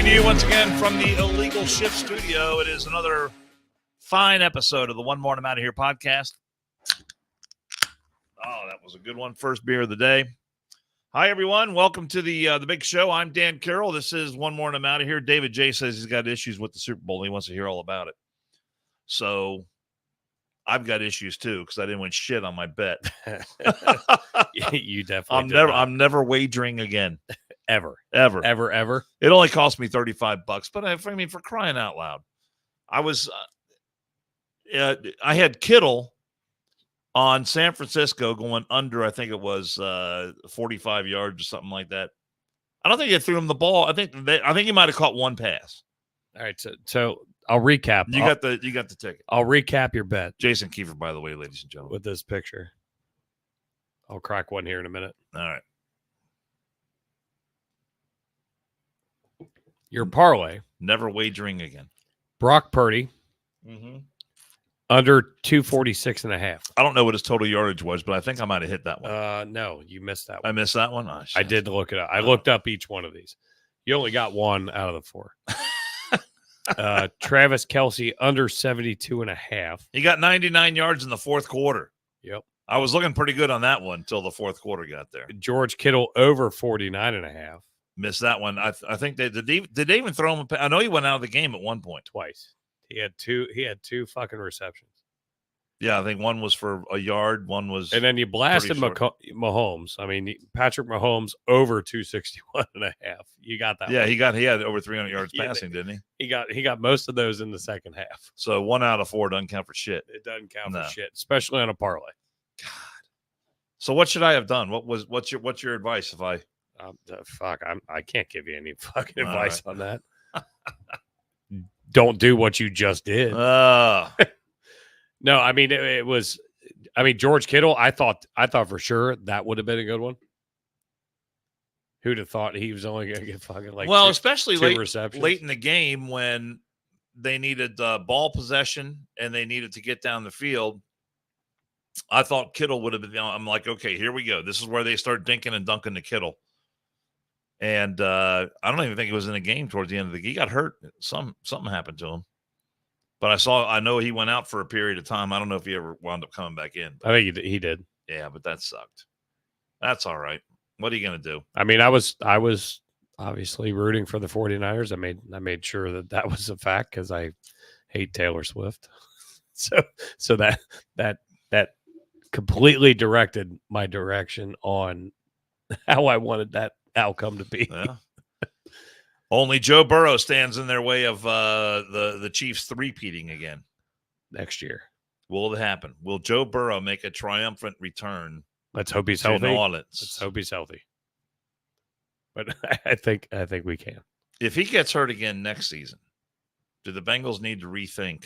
Coming to you once again from the Illegal Shift Studio. It is another fine episode of the One More and I'm Out of Here podcast. Oh, that was a good one. First beer of the day. Hi, everyone. Welcome to the big show. I'm Dan Carroll. This is One More and I'm Out of Here. David J says he's got issues with the Super Bowl. He wants to hear all about it. So I've got issues too because I didn't win shit on my bet. You definitely. I'm never wagering again. Ever. It only cost me $35, but I mean, for crying out loud, I had Kittle on San Francisco going under. I think it was 45 yards or something like that. I don't think they threw him the ball. I think he might have caught one pass. All right, so I'll recap. You got the ticket. I'll recap your bet. Jason Kiefer, by the way, ladies and gentlemen, with this picture. I'll crack one here in a minute. All right. Your parlay. Never wagering again. Brock Purdy. Mm-hmm. Under 246.5. I don't know what his total yardage was, but I think I might have hit that one. No, you missed that one. I missed that one? Oh, I did look it up. I looked up each one of these. You only got one out of the four. Travis Kelce under 72.5. He got 99 yards in the fourth quarter. Yep. I was looking pretty good on that one until the fourth quarter got there. George Kittle over 49.5. Missed that one. I think did they even throw him? I know he went out of the game at one point. Twice. He had two fucking receptions. Yeah, I think one was for a yard. One was, and then you blasted Mahomes. I mean, Patrick Mahomes over 261.5. You got that. Yeah, one. he had over 300 yards passing, didn't he? He got most of those in the second half. So 1 out of 4 doesn't count for shit. It doesn't count for shit, especially on a parlay. God. So what should I have done? What's your advice if I? I can't give you any fucking advice on that. Don't do what you just did. No, I mean it was. I mean George Kittle. I thought for sure that would have been a good one. Who'd have thought he was only going to get fucking like? Well, especially late in the game when they needed ball possession and they needed to get down the field. I thought Kittle would have been. I'm like, okay, here we go. This is where they start dinking and dunking to Kittle. And I don't even think he was in the game towards the end of the game. He got hurt. Something happened to him. But I know he went out for a period of time. I don't know if he ever wound up coming back in. I think he did. Yeah, but that sucked. That's all right. What are you going to do? I mean, I was obviously rooting for the 49ers. I made sure that was a fact because I hate Taylor Swift. So that completely directed my direction on how I wanted that outcome to be. Yeah. Only Joe Burrow stands in their way of the Chiefs three-peating again next year. Will it happen? Will Joe Burrow make a triumphant return? Let's hope he's healthy. Let's hope he's healthy. But I think we can. If he gets hurt again next season, do the Bengals need to rethink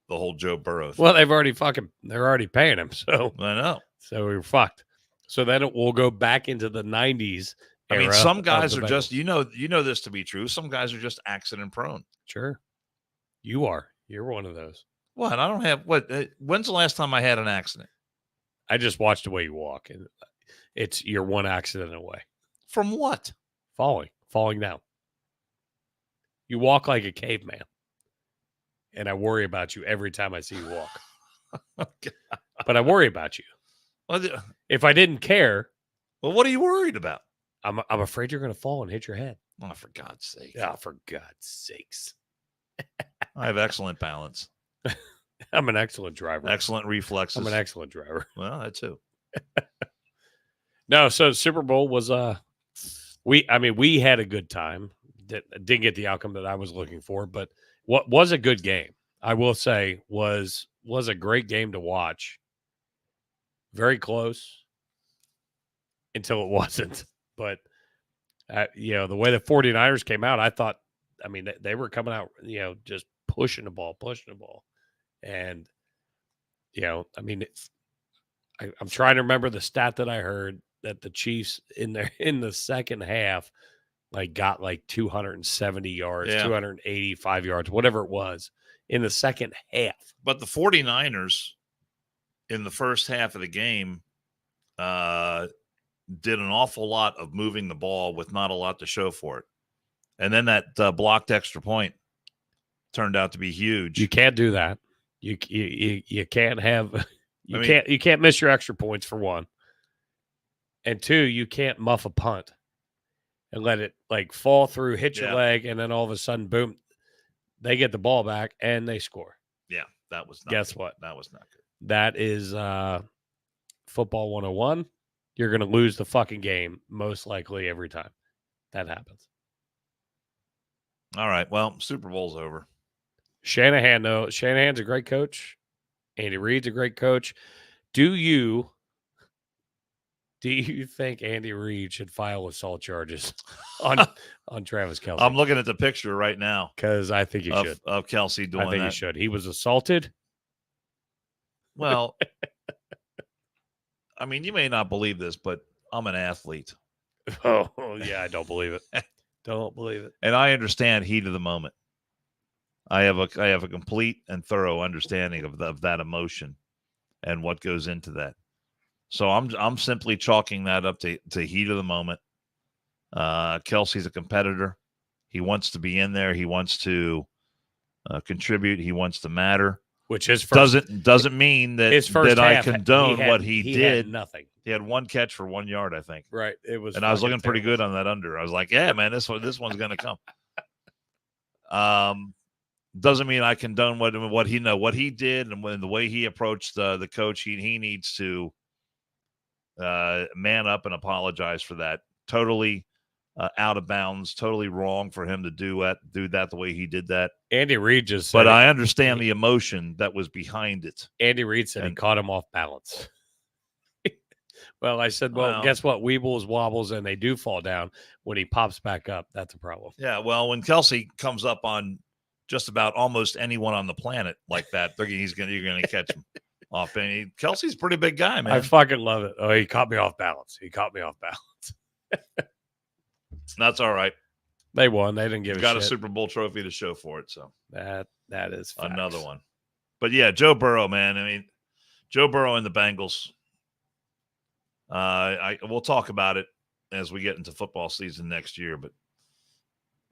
the whole Joe Burrow thing? Well, they're already paying him, so I know. So we're fucked. So then it will go back into the 90s. I mean, some guys are just, you know this to be true. Some guys are just accident prone. Sure. You're one of those. What? I don't have when's the last time I had an accident? I just watched the way you walk, and you're one accident away. From what? Falling down. You walk like a caveman. And I worry about you every time I see you walk. But I worry about you. Well, if I didn't care, well, what are you worried about? I'm afraid you're going to fall and hit your head. Oh, for God's sake! Yeah, for God's sakes! I have excellent balance. I'm an excellent driver. Excellent reflexes. I'm an excellent driver. Well, that too. No, so Super Bowl was we had a good time. Didn't get the outcome that I was looking for, but what was a good game, I will say, was a great game to watch. Very close until it wasn't. But, the way the 49ers came out, I thought, they were coming out, just pushing the ball. And, I'm trying to remember the stat that I heard that the Chiefs in the second half, got 270 yards, 285 yards, whatever it was in the second half. But the 49ers in the first half of the game did an awful lot of moving the ball with not a lot to show for it. And then that blocked extra point turned out to be huge. You can't do that. You can't have you can't miss your extra points for one. And two, you can't muff a punt and let it like fall through, hit your leg, and then all of a sudden, boom, they get the ball back and they score. Yeah, that was not Guess good. what? That was not good. That is football 101. You're going to lose the fucking game most likely every time that happens. All right. Well, Super Bowl's over. Shanahan, though, Shanahan's a great coach. Andy Reid's a great coach. Do you think Andy Reid should file assault charges on Travis Kelce? I'm looking at the picture right now. Because I think he should. Of Kelce doing that. I think he should. He was assaulted. Well, I mean, you may not believe this, but I'm an athlete. Oh, yeah, I don't believe it. Don't believe it. And I understand heat of the moment. I have a complete and thorough understanding of that emotion and what goes into that. So I'm simply chalking that up to heat of the moment. Kelce's a competitor. He wants to be in there. He wants to contribute. He wants to matter. Which his first, doesn't mean that I condone what he did. Had nothing. He had one catch for 1 yard, I think. Right. It was, and I was looking pretty good on that under. I was like, yeah, man, this one's going to come. Doesn't mean I condone what he did and the way he approached the coach. He needs to man up and apologize for that. Totally out of bounds, totally wrong for him to do that the way he did that. Andy Reid just said, but I understand the emotion that was behind it. Andy Reid said he caught him off balance. Well, I said, well, guess what? Weebles, wobbles, and they do fall down. When he pops back up, that's a problem. Yeah, well, when Kelce comes up on just about almost anyone on the planet like that, you're going to catch him off. And Kelce's a pretty big guy, man. I fucking love it. Oh, he caught me off balance. That's all right. They won. They didn't give a shit. Got a Super Bowl trophy to show for it. So that is facts. Another one. But yeah, Joe Burrow, man. I mean, Joe Burrow and the Bengals. We'll talk about it as we get into football season next year. But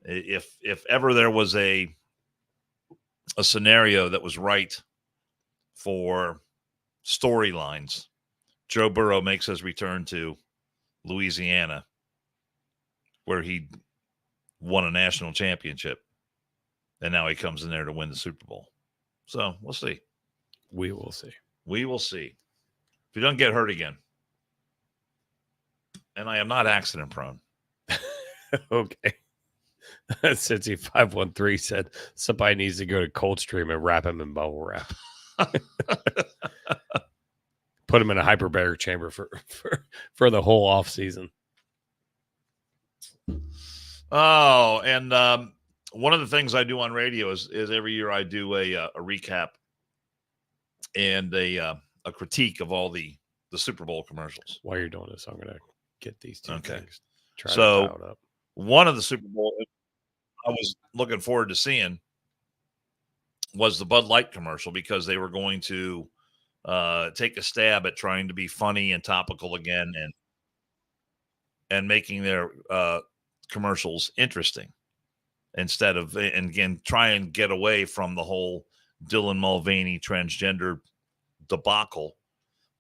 if ever there was a scenario that was right for storylines, Joe Burrow makes his return to Louisiana, where he won a national championship, and now he comes in there to win the Super Bowl. So we'll see. We will see. We will see. If he doesn't get hurt again. And I am not accident prone. Okay. Cincy 513 said somebody needs to go to Coldstream and wrap him in bubble wrap. Put him in a hyperbaric chamber for the whole off season. Oh, and one of the things I do on radio is every year I do a recap and a critique of all the Super Bowl commercials. While you're doing this, I'm going to get these two things. So one of the Super Bowl I was looking forward to seeing was the Bud Light commercial, because they were going to take a stab at trying to be funny and topical again and making their commercials interesting instead of, and again, try and get away from the whole Dylan Mulvaney transgender debacle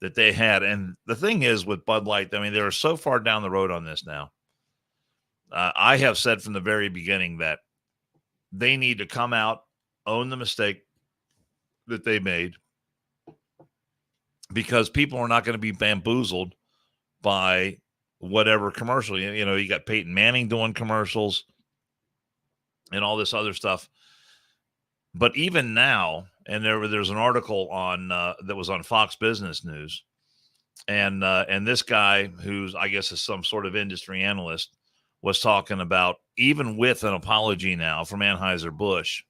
that they had. And the thing is with Bud Light, I mean, they're so far down the road on this now. I have said from the very beginning that they need to come out, own the mistake that they made, because people are not going to be bamboozled by whatever commercial. You know, you got Peyton Manning doing commercials and all this other stuff. But even now, and there's an article on that was on Fox Business News, and this guy, who's I guess is some sort of industry analyst, was talking about, even with an apology now from Anheuser-Busch,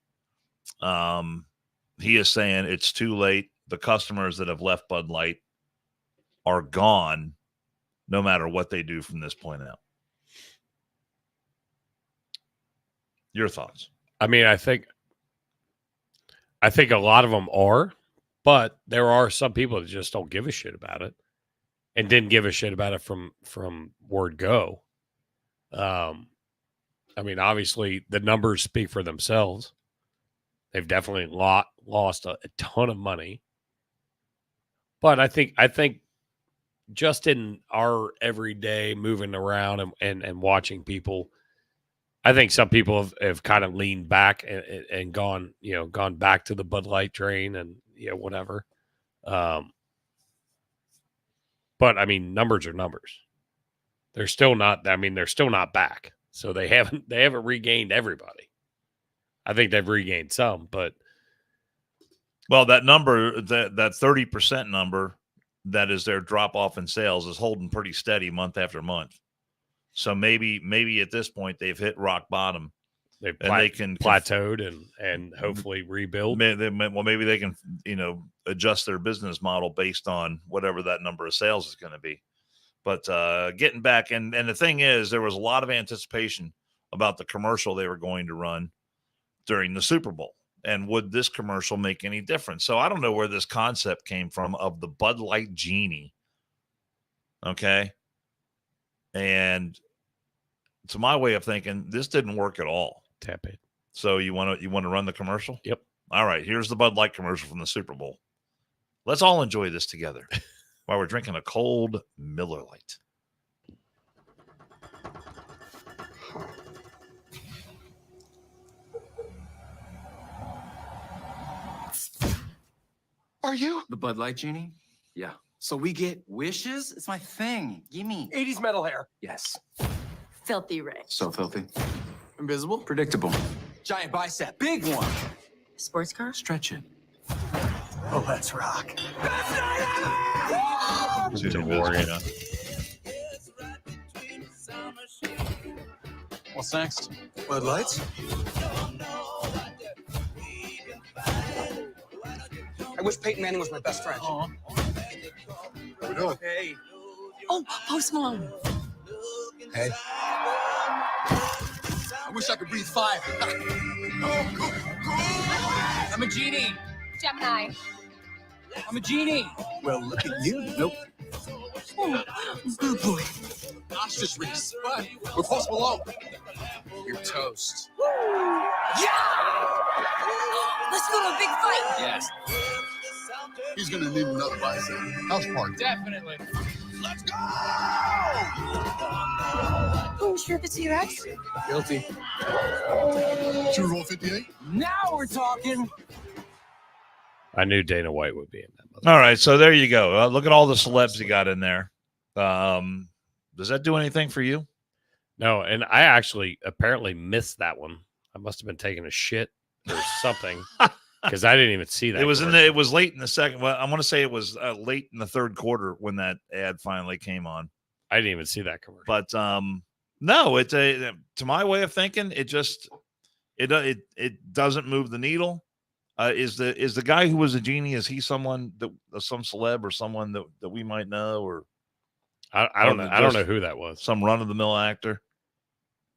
he is saying it's too late. The customers that have left Bud Light are gone, no matter what they do from this point out. Your thoughts? I mean, I think a lot of them are, but there are some people that just don't give a shit about it and didn't give a shit about it from word go. I mean, obviously the numbers speak for themselves. They've definitely lost a ton of money. But I think just in our everyday moving around and watching people, I think some people have kind of leaned back and gone back to the Bud Light train and whatever. But I mean, numbers are numbers. They're still not back. So they haven't regained everybody. I think they've regained some, but well, that number, that 30% number, that is their drop off in sales, is holding pretty steady month after month. So maybe at this point they've hit rock bottom. They can plateaued and hopefully rebuild. Maybe they can adjust their business model based on whatever that number of sales is going to be. But getting back, and the thing is, there was a lot of anticipation about the commercial they were going to run during the Super Bowl. And would this commercial make any difference? So I don't know where this concept came from of the Bud Light Genie. Okay. And to my way of thinking, this didn't work at all. Tap it. So you want to run the commercial? Yep. All right. Here's the Bud Light commercial from the Super Bowl. Let's all enjoy this together while we're drinking a cold Miller Lite. Are you the Bud Light Genie? Yeah. So we get wishes? It's my thing. Gimme. 80s metal hair. Yes. Filthy rich. So filthy. Invisible. Predictable. Giant bicep. Big one. Sports car? Stretch it. Oh, let's rock. What's next? Bud Lights? I wish Peyton Manning was my best friend. What are we doing? Hey. Oh, Post Malone. Hey. I wish I could breathe fire. I'm a genie. Gemini. I'm a genie. Well, look at you. Nope. Oh, good boy. Ostrich race. But we're Post Malone. You're toast. Yeah! Let's go to a big fight. Yes. He's gonna need another bicep. House party. Definitely. Let's go! Oh, you sure it's T-Rex? Guilty. Super Bowl 58? Now we're talking. I knew Dana White would be in that. All right. So there you go. Look at all the celebs you got in there. Does that do anything for you? No, and I actually apparently missed that one. I must have been taking a shit or something because I didn't even see that. It was late in the second. Well, I want to say it was late in the third quarter when that ad finally came on. I didn't even see that commercial. But no, it's to my way of thinking, it doesn't move the needle. Is the guy who was a genie? Is he someone that some celeb or someone that we might know, or I don't know. I don't know who that was. Some run of the mill actor.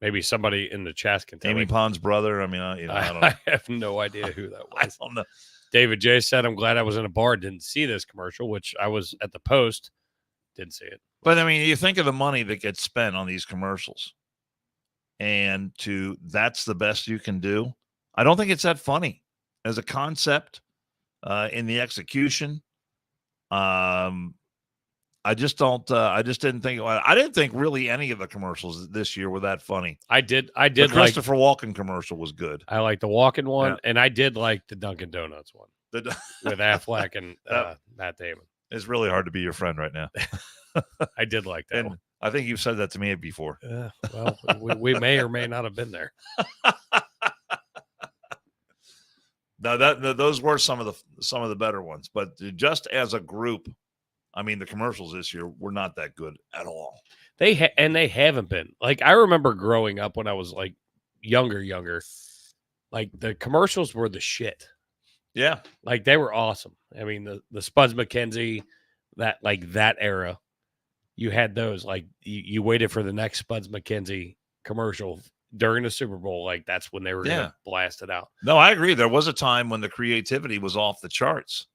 Maybe somebody in the chat can tell Amy me. Pond's brother. I mean, I don't know. I have no idea who that was. I don't know. David J said, "I'm glad I was in a bar. Didn't see this commercial, which I was at the Post. Didn't see it." But I mean, you think of the money that gets spent on these commercials, and that's the best you can do. I don't think it's that funny as a concept in the execution. I just don't. I just didn't think. I didn't think really any of the commercials this year were that funny. I did. The Christopher Walken commercial was good. I like the Walken one, and I did like the Dunkin' Donuts one with Affleck and Matt Damon. It's really hard to be your friend right now. I did like that and one. I think you've said that to me before. Well, we may or may not have been there. No, those were some of the better ones, but just as a group, I mean, the commercials this year were not that good at all. They haven't been. Like, I remember growing up when I was like younger, like the commercials were the shit. Yeah, like they were awesome. I mean, the Spuds McKenzie, that era, you had those. Like you waited for the next Spuds McKenzie commercial during the Super Bowl. Like that's when they were gonna blast it out. No, I agree. There was a time when the creativity was off the charts,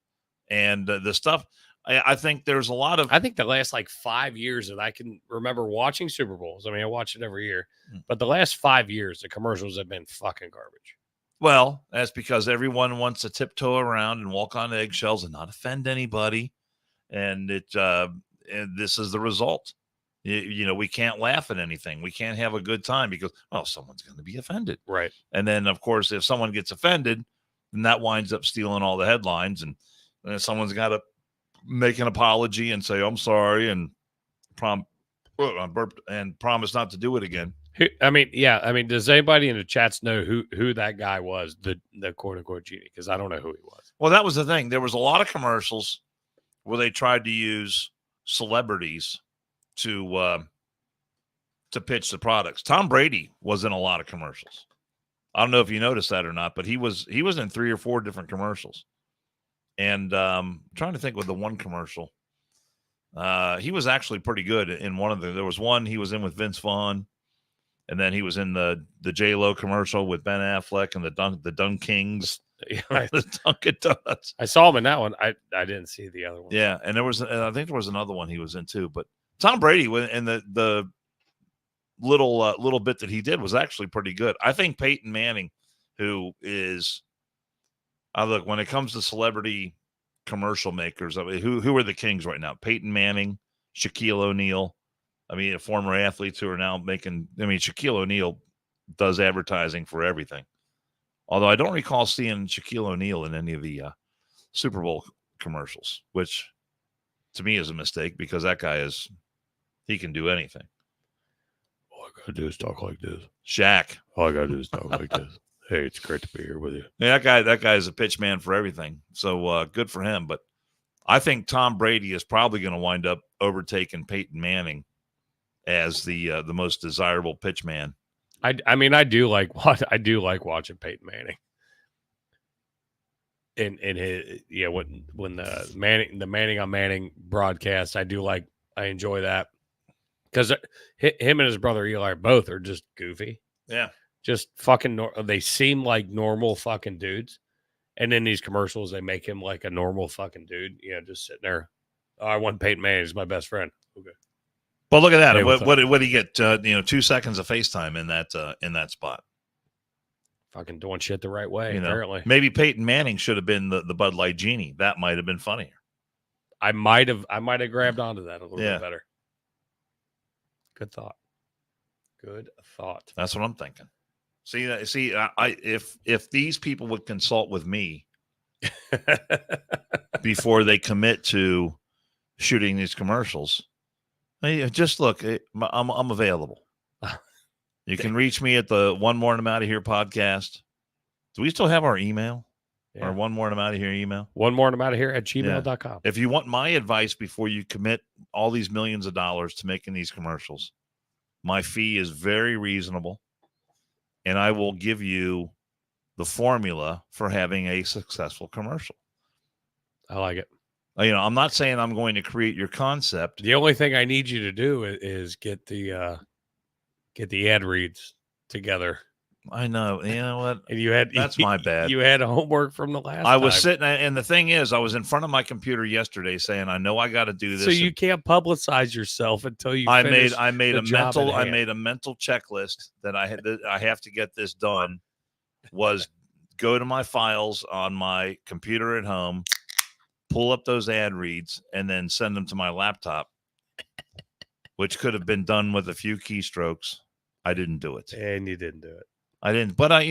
and the stuff. I think there's a lot of I think the last like 5 years that I can remember watching Super Bowls. I mean, I watch it every year, but the last 5 years, the commercials have been fucking garbage. well, that's because everyone wants to tiptoe around and walk on eggshells and not offend anybody, and and this is the result. You know, we can't laugh at anything. We can't have a good time because someone's going to be offended, Right? and then of course, if someone gets offended, then that winds up stealing all the headlines, and then someone's got to make an apology and say I'm sorry and promise not to do it again. I mean, does anybody in the chats know who that guy was, the quote unquote genie? Because I don't know who he was. Well, that was the thing. There was a lot of commercials where they tried to use celebrities to pitch the products. Tom Brady was in a lot of commercials. I don't know if you noticed that or not, but he was in 3 or 4 different commercials. And I'm trying to think with the one commercial. He was actually pretty good in one of them. There was one he was in with Vince Vaughn, and then he was in the J-Lo commercial with Ben Affleck and the Dunk Kings, the Dunkin' Donuts. I saw him in that one. I didn't see the other one. Yeah, and I think there was another one he was in too. But Tom Brady and the little bit that he did was actually pretty good. I think Peyton Manning, who is, look, when it comes to celebrity commercial makers, I mean, who are the kings right now? Peyton Manning, Shaquille O'Neal. I mean, former athletes who are now making. I mean, Shaquille O'Neal does advertising for everything. Although I don't recall seeing Shaquille O'Neal in any of the Super Bowl commercials, which to me is a mistake because that guy he can do anything. All I gotta do is talk like this. Shaq. All I gotta do is talk like this. Hey, it's great to be here with you. Yeah, that guy is a pitch man for everything. So good for him. But I think Tom Brady is probably going to wind up overtaking Peyton Manning as the most desirable pitch man. I mean, I do like watching Peyton Manning. In his when the Manning on Manning broadcast, I enjoy that because him and his brother Eli both are just goofy. Yeah. Just fucking, they seem like normal fucking dudes. And in these commercials, they make him like a normal fucking dude. You know, just sitting there. Oh, I want Peyton Manning. He's my best friend. Okay. But look at that. Hey, what did he get? 2 seconds of FaceTime in that spot. Fucking doing shit the right way, apparently. Maybe Peyton Manning should have been the Bud Light genie. That might have been funnier. I might have grabbed onto that a little bit better. Good thought. That's what I'm thinking. See, if these people would consult with me before they commit to shooting these commercials, just look, I'm available. You can reach me at the One More and I'm Out of Here podcast. Do we still have our email? Yeah. Or One More and I'm Out of Here email? One More and I'm Out of Here at gmail.com. If you want my advice before you commit all these millions of dollars to making these commercials, my fee is very reasonable. And I will give you the formula for having a successful commercial. I like it. I'm not saying I'm going to create your concept. The only thing I need you to do is get the ad reads together. I know. You know what? And that's my bad. You had homework from the last I was time. sitting, and the thing is, I was in front of my computer yesterday saying, I know I got to do this. So you can't publicize yourself until you I finish made the a job mental at hand. I made a mental checklist that I have to get this done. Was go to my files on my computer at home, pull up those ad reads, and then send them to my laptop, which could have been done with a few keystrokes. I didn't do it. And you didn't do it. I didn't, but I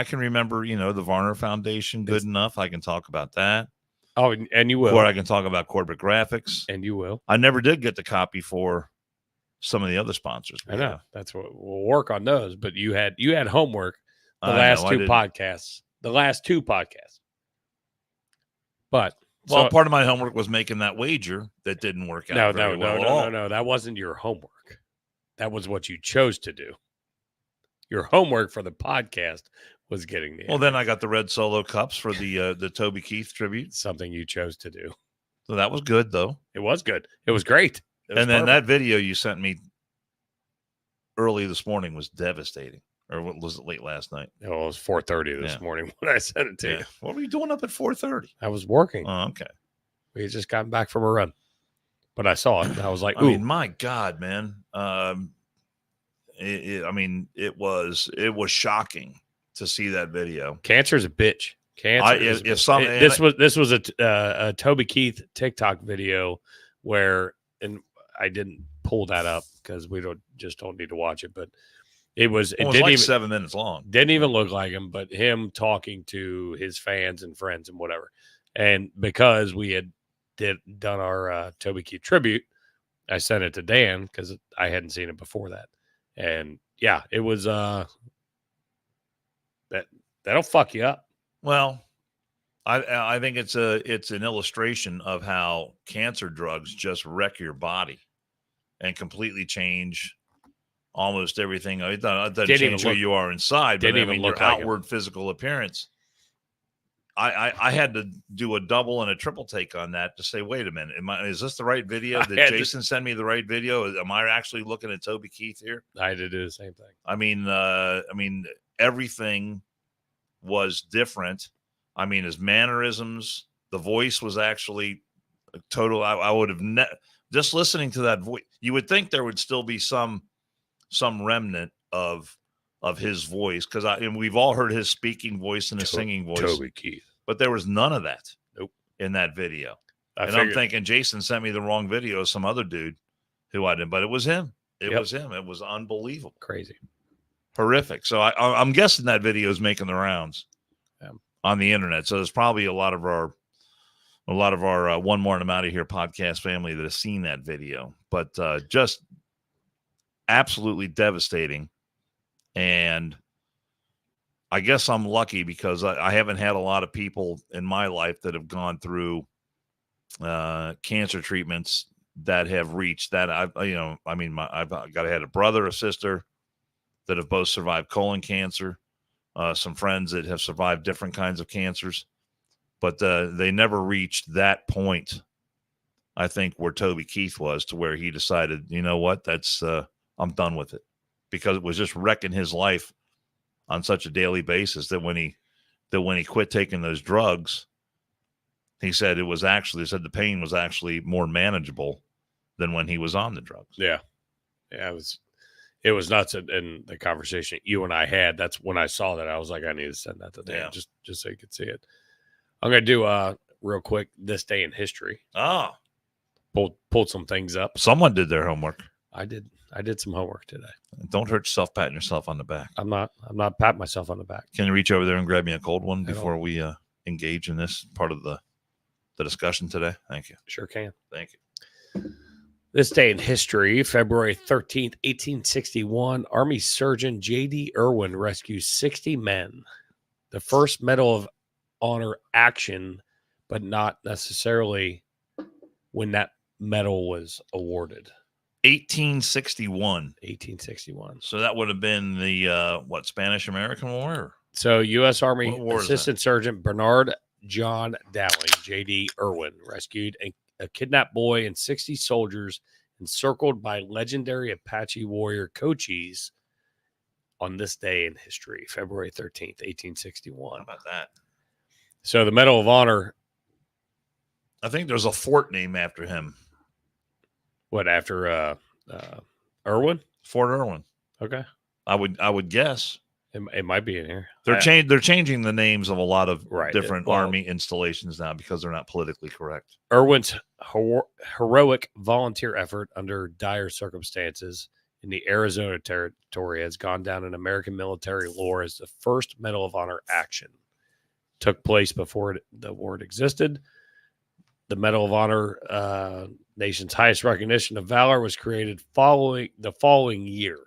can remember, the Varner Foundation good enough. I can talk about that. Oh, and you will. Or I can talk about corporate graphics. And you will. I never did get the copy for some of the other sponsors. I know. That's what we'll work on those. But you had homework the last two podcasts. But part of my homework was making that wager that didn't work out. No. That wasn't your homework. That was what you chose to do. Your homework for the podcast was getting the. Well, then I got the red Solo cups for the Toby Keith tribute. Something you chose to do. So that was good, though. It was good. It was great. And then that video you sent me early this morning was devastating. Or was it late last night? Oh, it was 4:30 this morning when I sent it to you. What were you doing up at 4:30? I was working. Oh, okay. We had just gotten back from a run. But I saw it, and I was like, I ooh. mean, my God, man. It was shocking to see that video. Cancer's a bitch. This was a Toby Keith TikTok video where, and I didn't pull that up because we don't need to watch it, but it was It was didn't like even 7 minutes long. didn't even look like him, but him talking to his fans and friends and whatever. And because we had done our Toby Keith tribute, I sent it to Dan because I hadn't seen it before that. And yeah, it was that'll fuck you up. Well, I think it's an illustration of how cancer drugs just wreck your body and completely change almost everything. It doesn't change who you are inside, but your outward physical appearance. I had to do a double and a triple take on that to say, wait a minute, is this the right video? Did Jason send me the right video? Am I actually looking at Toby Keith here? I had to do the same thing. I mean, everything was different. I mean, his mannerisms, the voice was actually total. I would have just listening to that voice. You would think there would still be some remnant of his voice, because we've all heard his speaking voice and his singing voice. Toby Keith. But there was none of that. Nope. In that video. I'm thinking Jason sent me the wrong video, some other dude who I didn't, but it was him. It was him. It was unbelievable. Crazy. Horrific. So I'm guessing that video is making the rounds on the internet. So there's probably a lot of our One More and I'm Out of Here podcast family that has seen that video. But just absolutely devastating. And I guess I'm lucky because I haven't had a lot of people in my life that have gone through cancer treatments that have reached that. I've had a brother, a sister that have both survived colon cancer, some friends that have survived different kinds of cancers, but they never reached that point. I think where Toby Keith was, to where he decided, you know what, that's I'm done with it, because it was just wrecking his life on such a daily basis that when he quit taking those drugs, he said the pain was actually more manageable than when he was on the drugs. Yeah. Yeah. It was nuts. In the conversation you and I had, that's when I saw that, I was like, I need to send that to Dan just so you could see it. I'm going to do real quick, this day in history. Oh, pulled some things up. Someone did their homework. I did some homework today. Don't hurt yourself patting yourself on the back. I'm not patting myself on the back. Can you reach over there and grab me a cold one before we engage in this part of the discussion today? Thank you. Sure can. Thank you. This day in history, February 13th, 1861, Army Surgeon J.D. Irwin rescues 60 men. The first Medal of Honor action, but not necessarily when that medal was awarded. 1861. So that would have been the Spanish-American War? So U.S. Army Assistant Surgeon Bernard John Dowling, J.D. Irwin, rescued a kidnapped boy and 60 soldiers encircled by legendary Apache warrior Cochise on this day in history, February 13th, 1861. How about that? So the Medal of Honor. I think there's a fort named after him. What, after Irwin? Fort Irwin. Okay. I would guess. It might be in here. They're changing the names of a lot of different Army installations now because they're not politically correct. Irwin's heroic volunteer effort under dire circumstances in the Arizona territory has gone down in American military lore as the first Medal of Honor action. Took place before the award existed. The Medal of Honor, nation's highest recognition of valor, was created the following year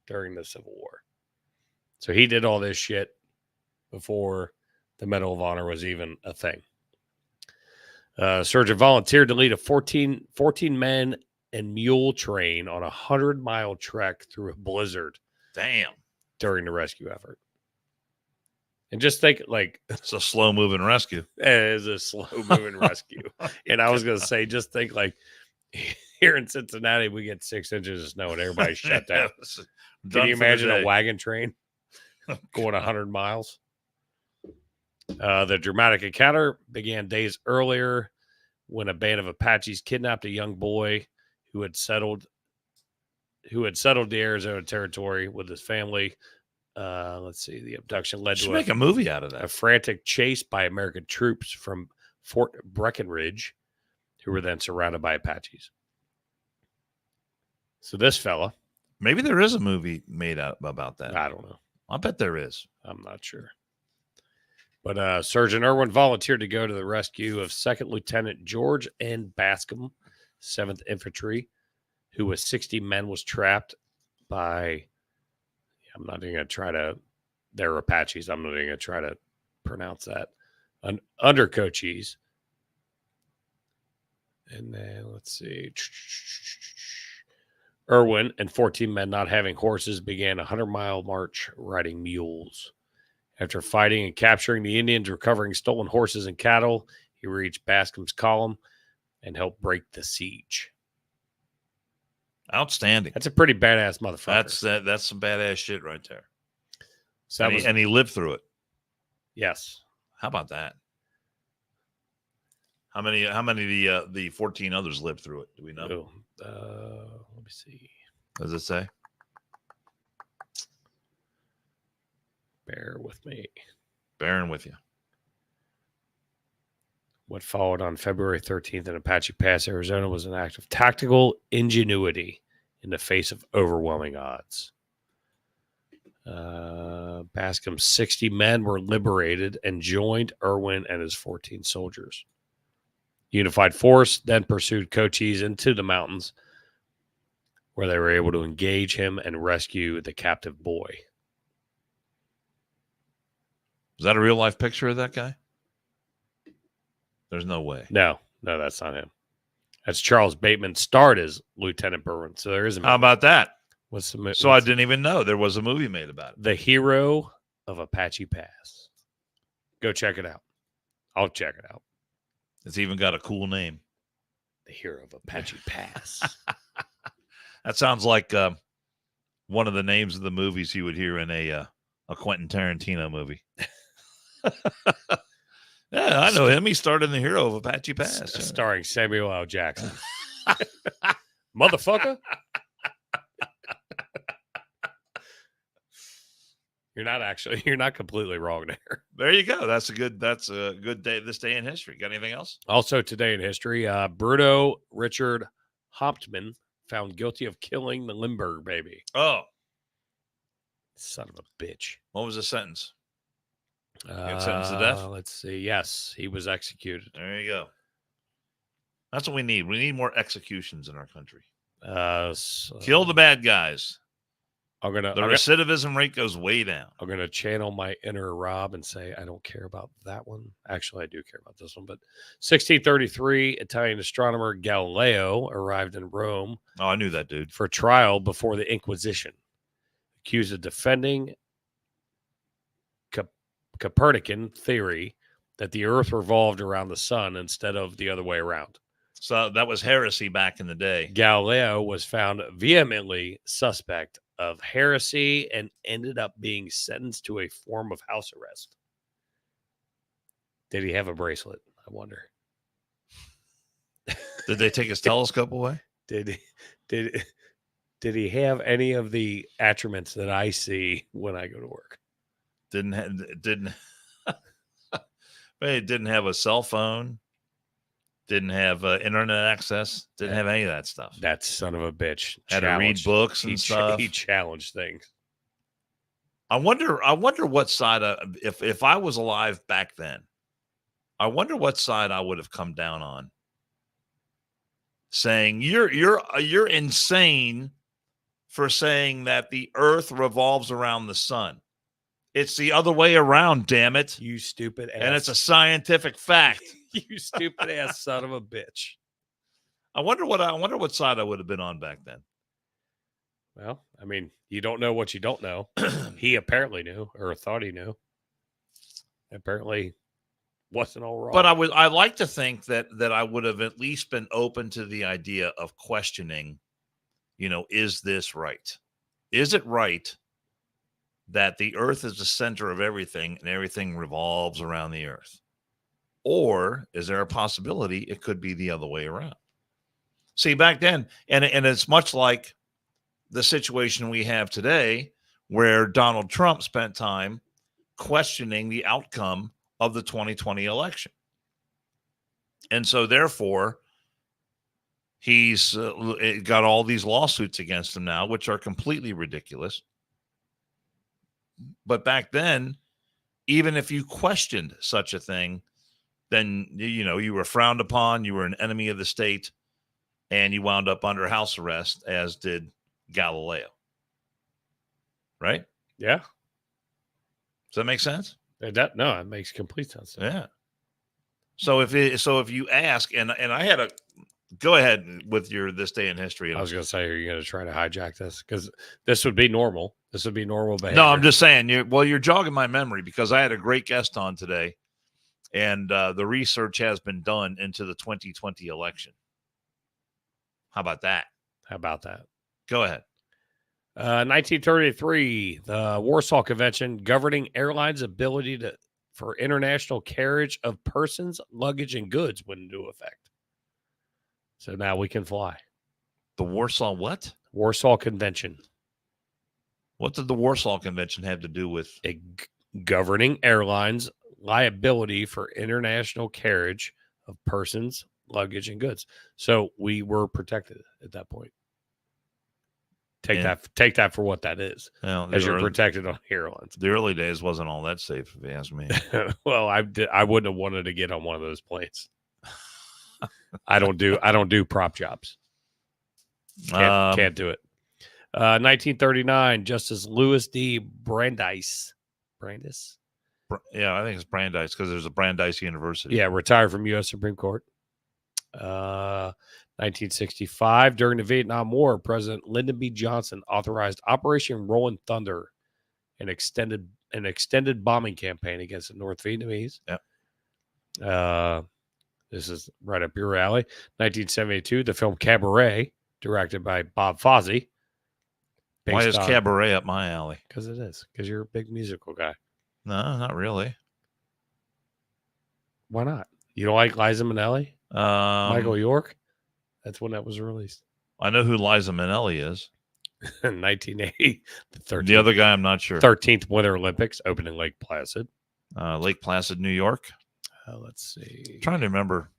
during the Civil War. So he did all this shit before the Medal of Honor was even a thing. Surgeon volunteered to lead a 14 men and mule train on a 100-mile trek through a blizzard. Damn. During the rescue effort. And just think, it's a slow-moving rescue. It is a slow-moving rescue. And I was going to say, just think here in Cincinnati, we get 6 inches of snow and everybody's shut down. Can you imagine a wagon train going 100 miles? The dramatic encounter began days earlier when a band of Apaches kidnapped a young boy who had settled the Arizona territory with his family. Let's see. The abduction led Should to make a movie out of a that. frantic chase by American troops from Fort Breckenridge, who were then surrounded by Apaches. So this fella, Maybe there is a movie made out about that. I don't know. I bet there is. I'm not sure. But Sergeant Irwin volunteered to go to the rescue of 2nd Lieutenant George N. Bascom, 7th Infantry, who with 60 men was trapped by, I'm not even going to try to, they're Apaches. I'm not even going to try to pronounce that. Under Cochise. And then let's see. Irwin and 14 men not having horses began a 100-mile march riding mules. After fighting and capturing the Indians, recovering stolen horses and cattle, he reached Bascom's column and helped break the siege. Outstanding. That's a pretty badass motherfucker. That's some badass shit right there. So And he lived through it. yes. How about that? How many of the 14 others lived through it? Do we know? Let me see. What does it say? Bear with me. Bearing with you. What followed on February 13th in Apache Pass, Arizona, was an act of tactical ingenuity in the face of overwhelming odds. Bascom's 60 men were liberated and joined Irwin and his 14 soldiers. Unified force then pursued Cochise into the mountains, where they were able to engage him and rescue the captive boy. Is that a real life picture of that guy? There's no way. No, that's not him. That's Charles Bateman, starred as Lieutenant Irwin. So there is a movie. How about that? So I what's didn't even know there was a movie made about it. The Hero of Apache Pass. Go check it out. I'll check it out. It's even got a cool name. The Hero of Apache Pass. That sounds like one of the names of the movies you would hear in a Quentin Tarantino movie. Yeah, I know him. He starred in The Hero of Apache Pass. Starring Samuel L. Jackson. Motherfucker. You're not completely wrong there. There you go. That's a good day. This day in history. Got anything else? Also today in history, Bruno Richard Hauptmann found guilty of killing the Lindbergh baby. Oh, Son of a bitch. what was the sentence? Got sentenced to death? Let's see. Yes, he was executed. There you go. That's what we need. We need more executions in our country. So Kill the bad guys. The Recidivism rate goes way down. I'm gonna channel my inner Rob and say I don't care about that one. Actually, I do care about this one. But 1633, Italian astronomer Galileo arrived in Rome Oh, I knew that dude. for trial before the Inquisition, accused of defending Copernican theory that the Earth revolved around the sun instead of the other way around. So that was heresy back in the day. Galileo was found vehemently suspect of heresy and ended up being sentenced to a form of house arrest. Did he have a bracelet? I wonder. Did they take his telescope away? Did he have any of the attributes that I see when I go to work? Didn't It didn't have a cell phone. Didn't have internet access. Didn't have any of that stuff. That son of a bitch Had to read books and stuff. He challenged things. I wonder what side if I was alive back then, I wonder what side I would have come down on. Saying you're insane for saying that the earth revolves around the sun. It's the other way around, damn it. You stupid ass. And it's a scientific fact. You stupid ass son of a bitch. I wonder what side I would have been on back then. Well, I mean, you don't know what you don't know. He apparently knew, or thought he knew. Apparently wasn't all wrong. But I like to think that I would have at least been open to the idea of questioning, is this right? Is it right that the earth is the center of everything and everything revolves around the earth? Or is there a possibility it could be the other way around? See, back then, and it's much like the situation we have today, where Donald Trump spent time questioning the outcome of the 2020 election. And so, therefore, he's got all these lawsuits against him now, which are completely ridiculous. But back then, even if you questioned such a thing, then, you were frowned upon, you were an enemy of the state, and you wound up under house arrest, as did Galileo. Right? Yeah. Does that make sense? No, it makes complete sense. Yeah. So if you ask, and I had a go ahead with your this day in history. I was going to say, are you going to try to hijack this? Because this would be normal. This would be normal behavior. No, I'm just saying. You're jogging my memory, because I had a great guest on today, and the research has been done into the 2020 election. How about that? Go ahead. 1933, the Warsaw Convention governing airlines' ability for international carriage of persons, luggage, and goods went into effect. So now we can fly. The Warsaw what? Warsaw Convention. What did the Warsaw Convention have to do with Governing airlines' liability for international carriage of persons, luggage, and goods? So we were protected at that point. Take that for what that is. Well, as you're protected on airlines. The early days wasn't all that safe, if you ask me. Well, I wouldn't have wanted to get on one of those planes. I don't do prop jobs. Can't do it. 1939, Justice Louis D. Brandeis. Yeah, I think it's Brandeis, because there's a Brandeis University. Yeah, retired from U.S. Supreme Court. 1965, during the Vietnam War, President Lyndon B. Johnson authorized Operation Rolling Thunder, an extended bombing campaign against the North Vietnamese. Yeah. This is right up your alley. 1972, the film Cabaret, directed by Bob Fosse. Why is Cabaret up my alley? Because it is. Because you're a big musical guy. No, not really. Why not? You don't like Liza Minnelli? Michael York? That's when that was released. I know who Liza Minnelli is. 1980. The other guy, I'm not sure. 13th Winter Olympics, opened in Lake Placid. Lake Placid, New York. Let's see. I'm trying to remember.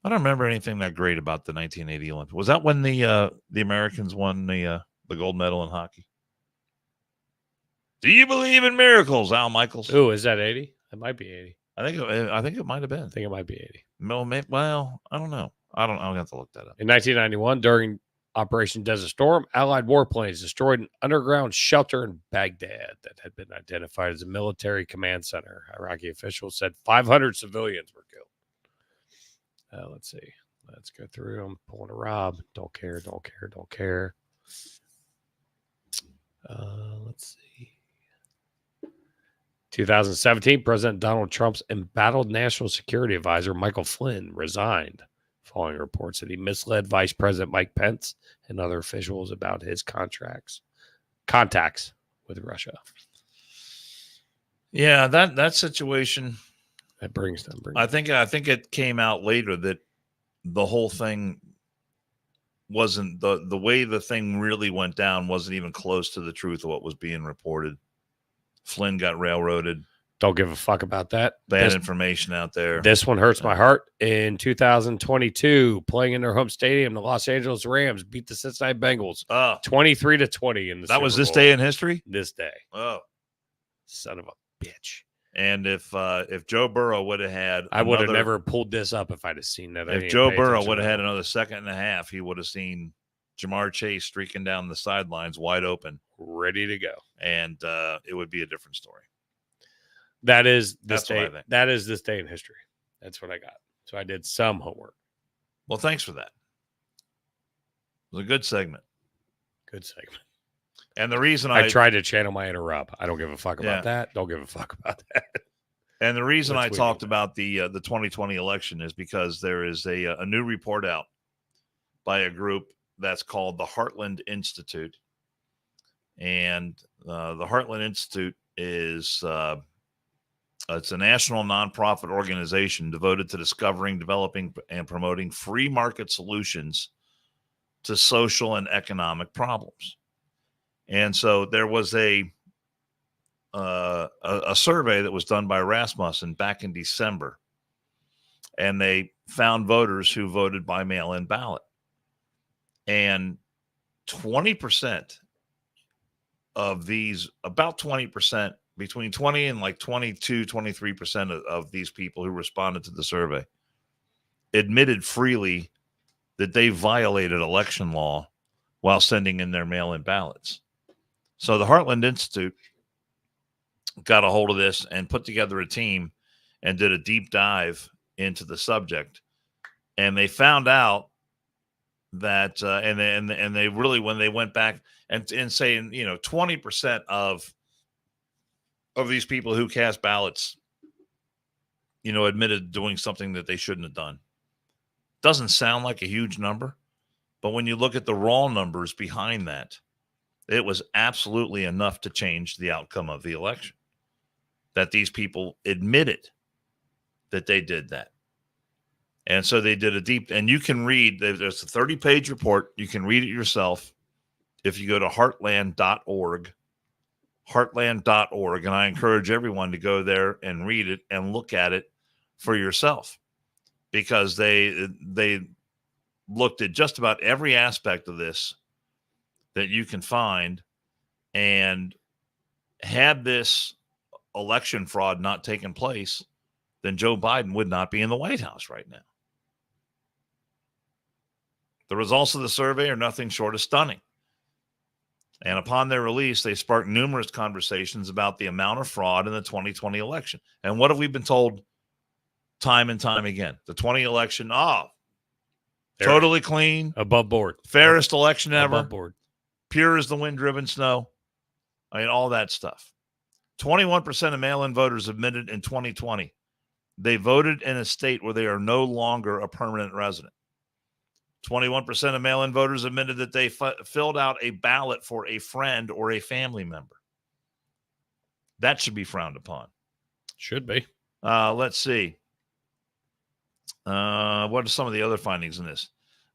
I don't remember anything that great about the 1980 Olympics. Was that when the Americans won the gold medal in hockey? Do you believe in miracles, Al Michaels? Oh, is that 80? It might be 80. I think it might have been. I think it might be 80. No, well, I don't know. I'll have to look that up. In 1991, during Operation Desert Storm, Allied warplanes destroyed an underground shelter in Baghdad that had been identified as a military command center. Iraqi officials said 500 civilians were killed. Let's see. Let's go through. I'm pulling a Rob. Don't care. Let's see. 2017, President Donald Trump's embattled National Security Advisor Michael Flynn resigned following reports that he misled Vice President Mike Pence and other officials about his contacts with Russia. Yeah, that situation. That brings them. I think it came out later that the whole thing wasn't the way the thing really went down wasn't even close to the truth of what was being reported. Flynn got railroaded. Don't give a fuck about that. Bad information out there. This one hurts my heart. In 2022, playing in their home stadium, the Los Angeles Rams beat the Cincinnati Bengals 23-20 in the Super was this Bowl. day in history? This day. Oh, son of a bitch. And if Joe Burrow would have had, I would have never pulled this up if I'd have seen that. If Joe Burrow would have had another second and a half, he would have seen Jamar Chase streaking down the sidelines wide open, ready to go, and it would be a different story. That is this That's day. That is this day in history. That's what I got. So I did some homework. Well, thanks for that. It was a good segment. And the reason I tried to channel my inner Rob. I don't give a fuck about that. Don't give a fuck about that. And the reason I talked about the 2020 election is because there is a new report out by a group that's called the Heartland Institute. And the Heartland Institute is It's a national nonprofit organization devoted to discovering, developing, and promoting free market solutions to social and economic problems. And so there was a survey that was done by Rasmussen back in December, and they found voters who voted by mail-in ballot. And 20% of these, about 20%, between 20 and like 22, 23% of these people who responded to the survey admitted freely that they violated election law while sending in their mail-in ballots. So the Heartland Institute got a hold of this and put together a team and did a deep dive into the subject. And they found out that, and they really, when they went back and saying, 20% of these people who cast ballots, admitted doing something that they shouldn't have done. Doesn't sound like a huge number, but when you look at the raw numbers behind that, it was absolutely enough to change the outcome of the election. That these people admitted that they did that. And so they did a deep, and you can read, there's a 30-page report. You can read it yourself if you go to heartland.org. Heartland.org, and I encourage everyone to go there and read it and look at it for yourself, because they looked at just about every aspect of this that you can find, and had this election fraud not taken place, then Joe Biden would not be in the White House right now. The results of the survey are nothing short of stunning. And upon their release, they sparked numerous conversations about the amount of fraud in the 2020 election. And what have we been told time and time again? The 20 election, totally clean. Above board. Fairest election ever. Above board. Pure as the wind-driven snow. I mean, all that stuff. 21% of mail-in voters admitted in 2020 they voted in a state where they are no longer a permanent resident. 21% of mail-in voters admitted that they filled out a ballot for a friend or a family member. That should be frowned upon. Should be. Let's see. What are some of the other findings in this?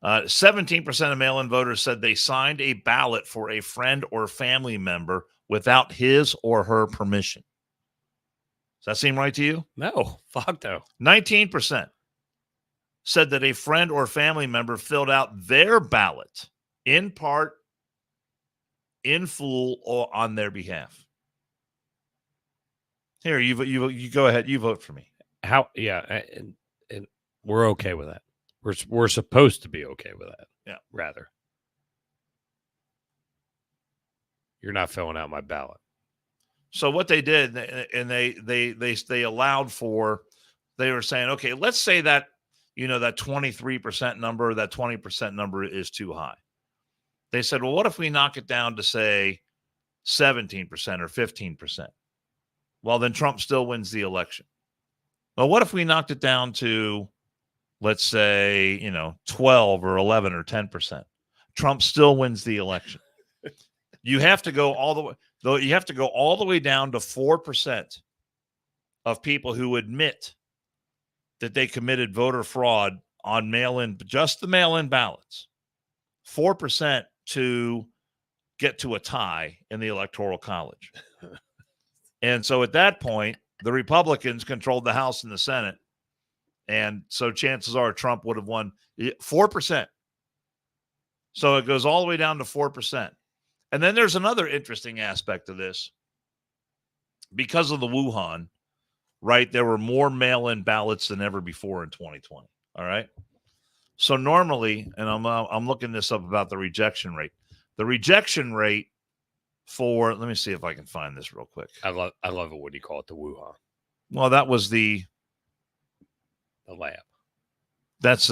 17% of mail-in voters said they signed a ballot for a friend or family member without his or her permission. Does that seem right to you? No. Fuck no. 19% said that a friend or family member filled out their ballot in part, in full, or on their behalf. Here, you go ahead. You vote for me. How? Yeah, and we're okay with that. We're supposed to be okay with that. Yeah. Rather, you're not filling out my ballot. So what they did, and they allowed for, they were saying, okay, let's say that, that 23% number, that 20% number is too high. They said, well, what if we knock it down to, say, 17% or 15%? Well, then Trump still wins the election. Well, what if we knocked it down to, let's say, 12 or 11 or 10%? Trump still wins the election. You have to go all the way, though. You have to go all the way down to 4% of people who admit that they committed voter fraud on mail-in, just the mail-in ballots. 4% to get to a tie in the Electoral College. And so at that point, the Republicans controlled the House and the Senate. And so chances are Trump would have won 4%. So it goes all the way down to 4%. And then there's another interesting aspect of this. Because of the Wuhan, right, there were more mail-in ballots than ever before in 2020. All right. So normally, and I'm looking this up about the rejection rate. The rejection rate for, let me see if I can find this real quick. I love it when you call it the Wuhan. Well, that was the lab. That's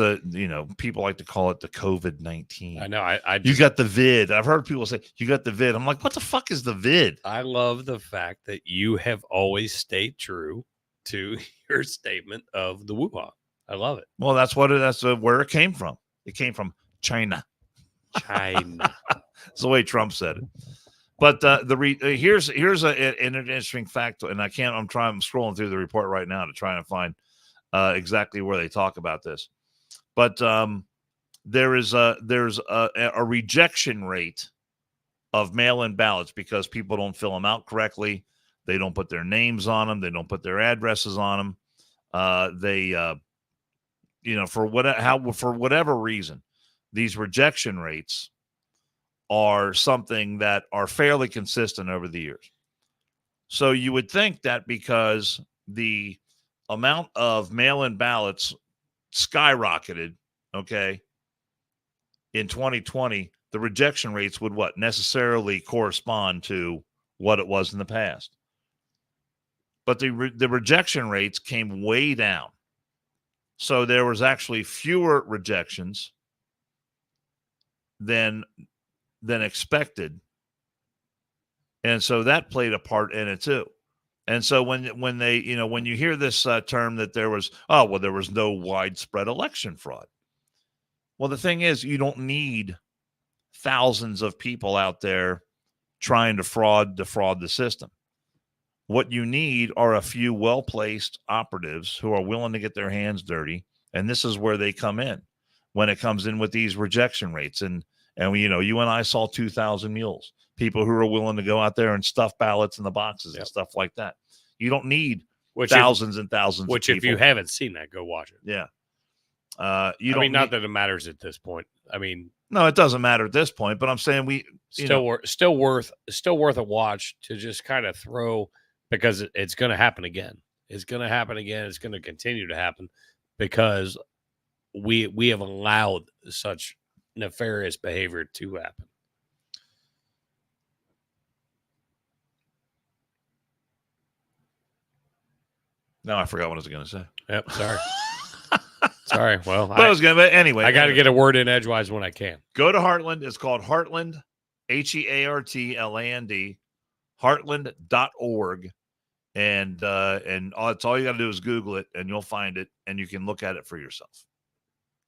people like to call it the COVID-19. I know. You got the vid. I've heard people say you got the vid. I'm like, what the fuck is the vid? I love the fact that you have always stayed true to your statement of the Wuhan. I love it. Well, that's where it came from. It came from China. China. That's the way Trump said it. But here's an interesting fact, and I'm scrolling through the report right now to try and find exactly where they talk about this. But there's a rejection rate of mail-in ballots because people don't fill them out correctly. They don't put their names on them. They don't put their addresses on them. For whatever reason, these rejection rates are something that are fairly consistent over the years. So you would think that because the amount of mail-in ballots skyrocketed, okay, in 2020, the rejection rates would necessarily correspond to what it was in the past. But the rejection rates came way down. So there was actually fewer rejections than expected. And so that played a part in it too. And so when you hear this term that there was no widespread election fraud. Well, the thing is, you don't need thousands of people out there trying to defraud the system. What you need are a few well-placed operatives who are willing to get their hands dirty. And this is where they come in when it comes in with these rejection rates. And you and I saw 2,000 mules, people who are willing to go out there and stuff ballots in the boxes and stuff like that. You don't need thousands and thousands of people. If you haven't seen that, go watch it. Yeah. Not that it matters at this point. No, it doesn't matter at this point, but I'm saying still worth a watch to just kind of throw, because it's going to happen again. It's going to happen again. It's going to continue to happen because we have allowed such nefarious behavior to happen. No, I forgot what I was going to say. Yep, sorry. Sorry. Well, but anyway, I got to get a word in edgewise when I can. Go to Heartland. It's called Heartland, Heartland, heartland.org. And it's all you got to do is Google it and you'll find it and you can look at it for yourself.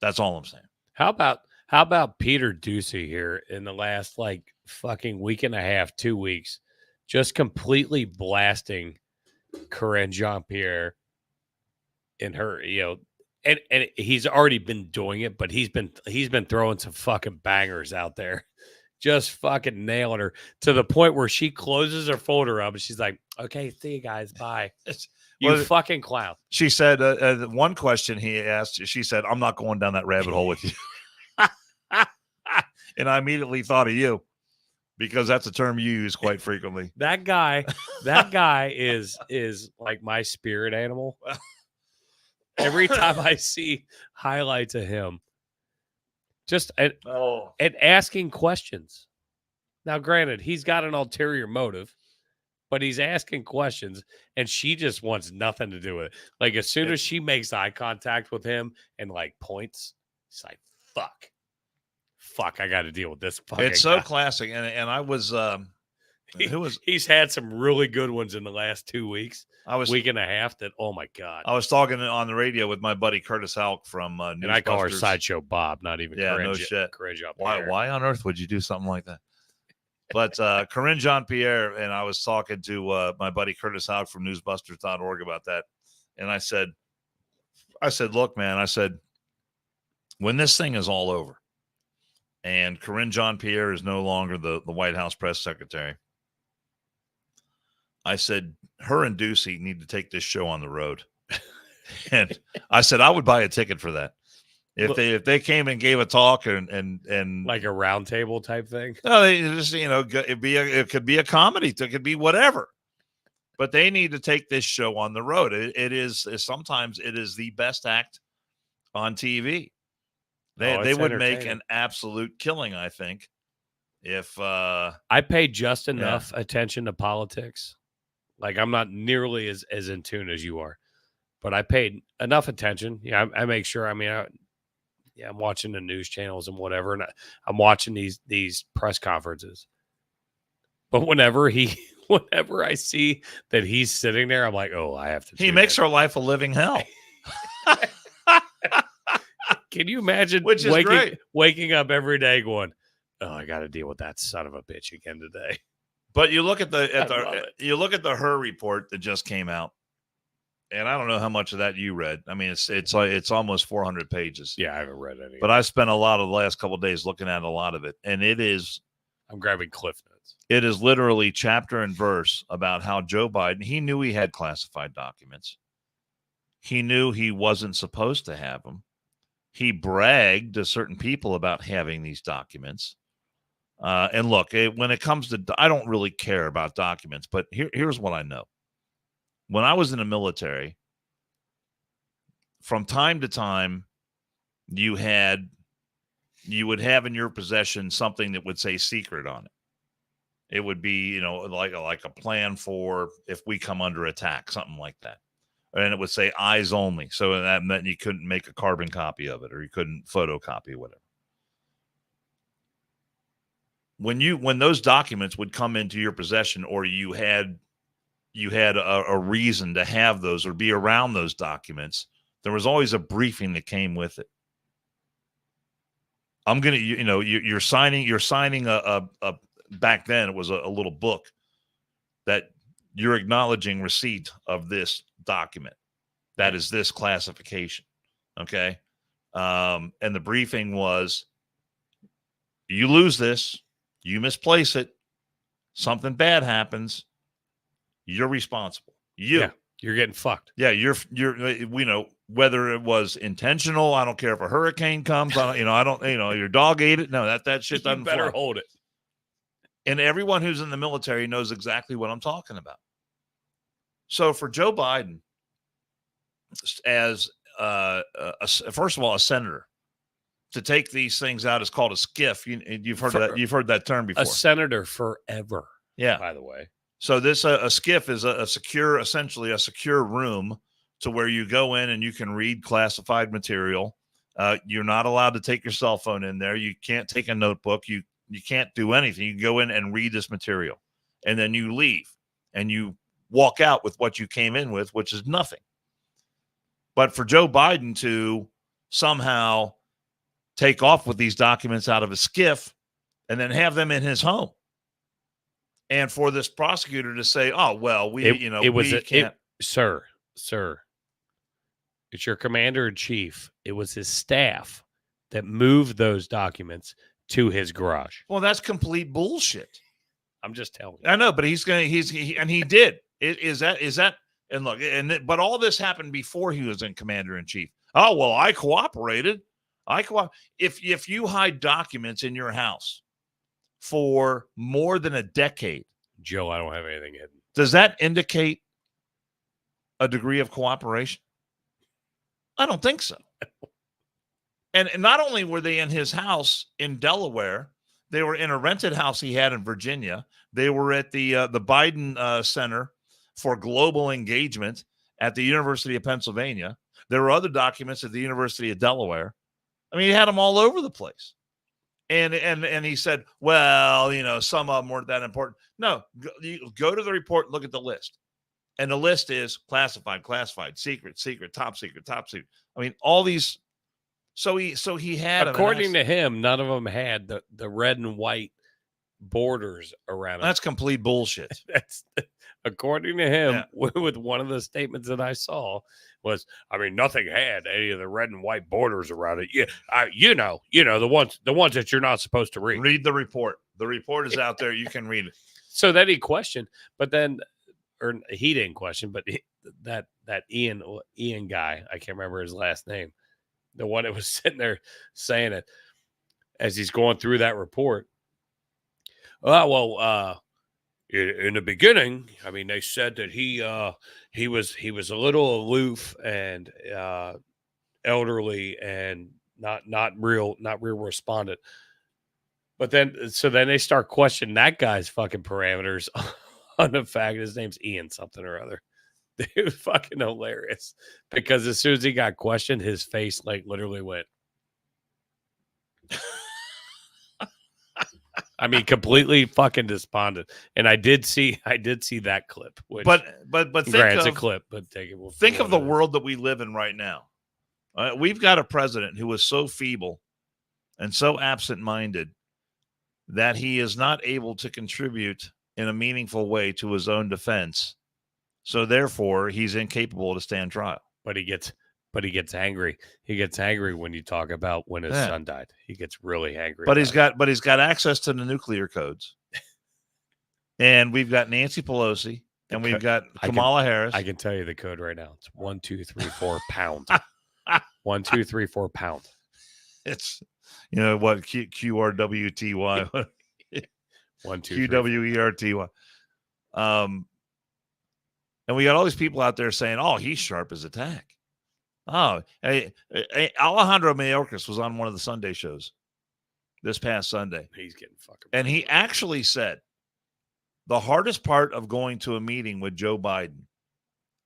That's all I'm saying. How about Peter Ducey here in the last fucking week and a half, 2 weeks, just completely blasting Corinne Jean-Pierre in her, and he's already been doing it, but he's been throwing some fucking bangers out there, just fucking nailing her to the point where she closes her folder up and she's like, "Okay, see you guys, bye." Fucking clown. She said one question he asked. She said, "I'm not going down that rabbit hole with you," and I immediately thought of you because that's a term you use quite frequently. That guy is like my spirit animal. Every time I see highlights of him, just and asking questions. Now, granted, he's got an ulterior motive, but he's asking questions, and she just wants nothing to do with it. Like, as soon as she makes eye contact with him and points, it's like, fuck, I got to deal with this fucking It's so guy. classic, and I was He's had some really good ones in the last 2 weeks. Week and a half. That, oh my god! I was talking on the radio with my buddy Curtis Halk from Newsbusters. And I call her Sideshow Bob, not even no shit. Corinne Why on earth would you do something like that? But Corinne Jean-Pierre, and I was talking to my buddy Curtis Halk from Newsbusters.org about that, and I said, look, man, I said, when this thing is all over, and Corinne Jean-Pierre is no longer the White House press secretary, I said, her and Ducey need to take this show on the road. And I said, I would buy a ticket for that. If they came and gave a talk and like a round table type thing. No, they just, it could be a comedy. It could be whatever. But they need to take this show on the road. Sometimes it is the best act on TV. They would make an absolute killing, I think, if I pay just enough attention to politics. Like, I'm not nearly as in tune as you are, but I paid enough attention. Yeah, I make sure. I'm watching the news channels and whatever, and I'm watching these press conferences. But whenever I see that he's sitting there, I'm like, oh, I have to. He makes her life a living hell. Can you imagine Which is great. Waking up every day going, oh, I got to deal with that son of a bitch again today. But you look at I love it. you look at the Her report that just came out, and I don't know how much of that you read. I mean, it's almost 400 pages. Yeah, I haven't read any. But I spent a lot of the last couple of days looking at a lot of it, and I'm grabbing Cliff Notes. it is literally chapter and verse about how Joe Biden, he knew he had classified documents. He knew he wasn't supposed to have them. He bragged to certain people about having these documents. And look, when it comes to, I don't really care about documents, but here's what I know. When I was in the military, from time to time, you would have in your possession something that would say secret on it. It would be, like a plan for if we come under attack, something like that. And it would say eyes only. So that meant you couldn't make a carbon copy of it, or you couldn't photocopy whatever. When those documents would come into your possession, or you had a reason to have those or be around those documents, there was always a briefing that came with it. You're signing a back then it was a little book that you're acknowledging receipt of this document. That is this classification. Okay. And the briefing was, you lose this, you misplace it, something bad happens, you're responsible. Yeah, you're getting fucked. Yeah, you're whether it was intentional, I don't care if a hurricane comes, your dog ate it. No, that shit doesn't You better fly. hold it. And everyone who's in the military knows exactly what I'm talking about. So for Joe Biden, as first of all, a senator, to take these things out is called a skiff. You've heard that term before. A senator forever. Yeah. By the way. So this a skiff is essentially a secure room to where you go in and you can read classified material. You're not allowed to take your cell phone in there. You can't take a notebook. You can't do anything. You go in and read this material, and then you leave and you walk out with what you came in with, which is nothing. But for Joe Biden to somehow take off with these documents out of a skiff and then have them in his home, and for this prosecutor to say, "Oh, well, Sir, it's your commander in chief. It was his staff that moved those documents to his garage." Well, that's complete bullshit. I'm just telling you. I know, but he did. Is that, and look, but all this happened before he was in commander in chief. Oh, well, I cooperated. If you hide documents in your house for more than a decade, Joe, I don't have anything hidden. Does that indicate a degree of cooperation? I don't think so. And not only were they in his house in Delaware, they were in a rented house he had in Virginia. They were at the Biden Center for Global Engagement at the University of Pennsylvania. There were other documents at the University of Delaware. I mean, he had them all over the place. And he said, well, some of them weren't that important. No, you go to the report, look at the list. And the list is classified, secret, top secret. I mean, all these. So he had, according to him, none of them had the red and white borders around them. That's complete bullshit. That's according to him. Yeah. With one of the statements that I saw was, I mean, nothing had any of the red and white borders around it. Yeah, the ones that you're not supposed to read. Read the report. The report is out there. You can read it. So then he questioned, but then, or he didn't question, but that Ian guy, I can't remember his last name, the one that was sitting there saying it as he's going through that report. In the beginning, I mean, they said that he was a little aloof and elderly and not real respondent. But then they start questioning that guy's fucking parameters on the fact his name's Ian something or other. It was fucking hilarious because as soon as he got questioned, his face like literally went. I mean, completely fucking despondent. And I did see that clip. Which, but think it's a clip. But think of the world that we live in right now. We've got a president who is so feeble and so absent-minded that he is not able to contribute in a meaningful way to his own defense. So therefore, he's incapable to stand trial. But he gets angry. He gets angry when you talk about when his son died. He gets really angry. But he's got access to the nuclear codes. And we've got Nancy Pelosi and we've got Kamala Harris. I can tell you the code right now. It's 1, 2, 3, 4 pound. 1, 2, 3, 4 pound. It's what QRWTY. 1, 2, QWERTY. And we got all these people out there saying, "Oh, he's sharp as a tack." Oh, hey, Alejandro Mayorkas was on one of the Sunday shows this past Sunday. He's getting fucking. And he actually said the hardest part of going to a meeting with Joe Biden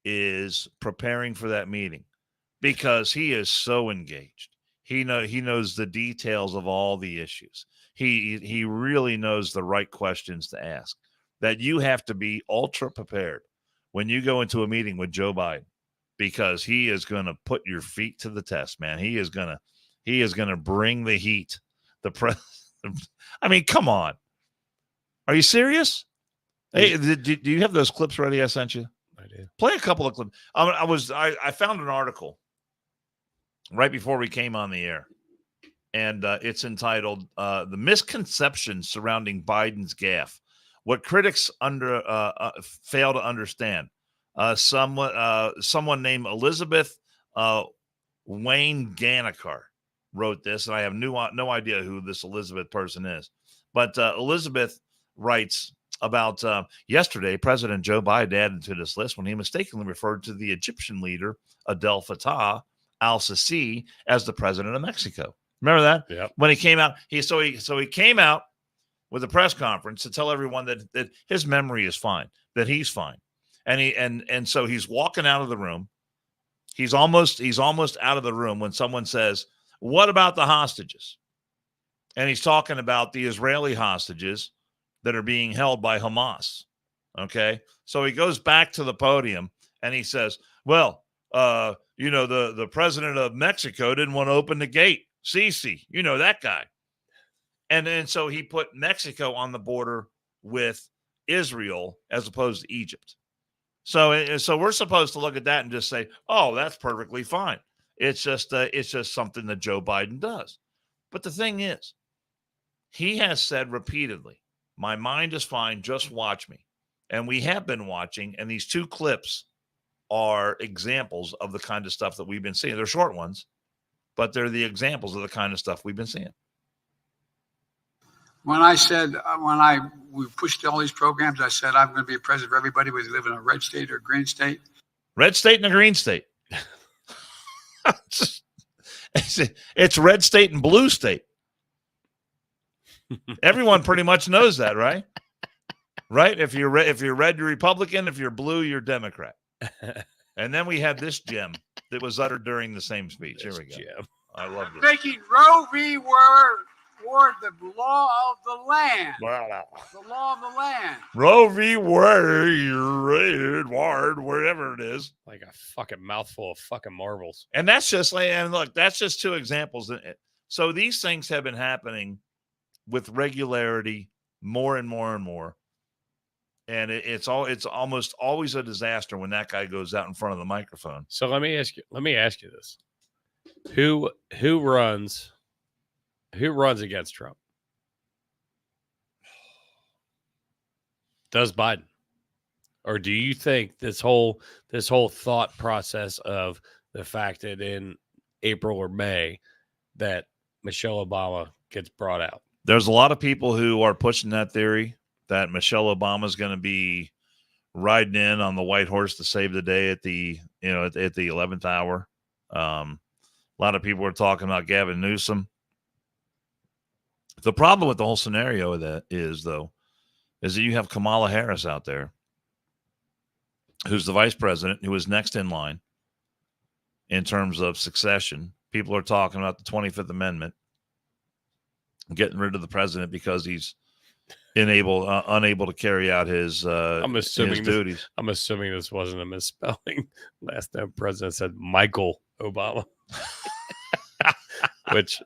is preparing for that meeting because he is so engaged. He knows the details of all the issues. He really knows the right questions to ask. That you have to be ultra prepared when you go into a meeting with Joe Biden, because he is going to put your feet to the test, man. He is going to bring the heat. I mean, come on. Are you serious? Hey, do you have those clips ready I sent you? I do. Play a couple of clips. I found an article right before we came on the air, and it's entitled "The Misconceptions Surrounding Biden's Gaffe: What Critics Fail to Understand." Someone named Elizabeth Wayne Ganikar wrote this, and I have no idea who this Elizabeth person is. But Elizabeth writes about yesterday, President Joe Biden added to this list when he mistakenly referred to the Egyptian leader Abdel Fattah al-Sisi as the president of Mexico. Remember that? Yeah. When he came out, he came out with a press conference to tell everyone that his memory is fine, that he's fine. And so he's walking out of the room. He's almost out of the room when someone says, "What about the hostages?" And he's talking about the Israeli hostages that are being held by Hamas. Okay. So he goes back to the podium and he says, "Well, the president of Mexico didn't want to open the gate. Sisi, that guy." And so he put Mexico on the border with Israel as opposed to Egypt. So we're supposed to look at that and just say, "Oh, that's perfectly fine." It's just something that Joe Biden does. But the thing is, he has said repeatedly, "My mind is fine. Just watch me." And we have been watching. And these two clips are examples of the kind of stuff that we've been seeing. They're short ones, but they're the examples of the kind of stuff we've been seeing. When I said, we pushed all these programs, I said, I'm going to be a president for everybody, whether you live in a red state or a green state. Red state and a green state. It's red state and blue state. Everyone pretty much knows that, right? Right? If you're red, you're Republican. If you're blue, you're Democrat. And then we had this gem that was uttered during the same speech. Here we go. Gem. I love this. Making Roe v. Ward the law of the land. The law of the land. Roe v. Ward, wherever it is. Like a fucking mouthful of fucking marbles. And that's just that's just two examples. So these things have been happening with regularity more and more and more. And it's almost always a disaster when that guy goes out in front of the microphone. So let me ask you this. Who runs against Trump? Does Biden? Or do you think this whole thought process of the fact that in April or May that Michelle Obama gets brought out? There's a lot of people who are pushing that theory that Michelle Obama is going to be riding in on the white horse to save the day at the 11th hour. A lot of people are talking about Gavin Newsom. The problem with the whole scenario of that is that you have Kamala Harris out there, who's the vice president, who is next in line in terms of succession. People are talking about the 25th Amendment, getting rid of the president because he's unable to carry out his duties. I'm assuming this wasn't a misspelling. Last time president said Michael Obama, which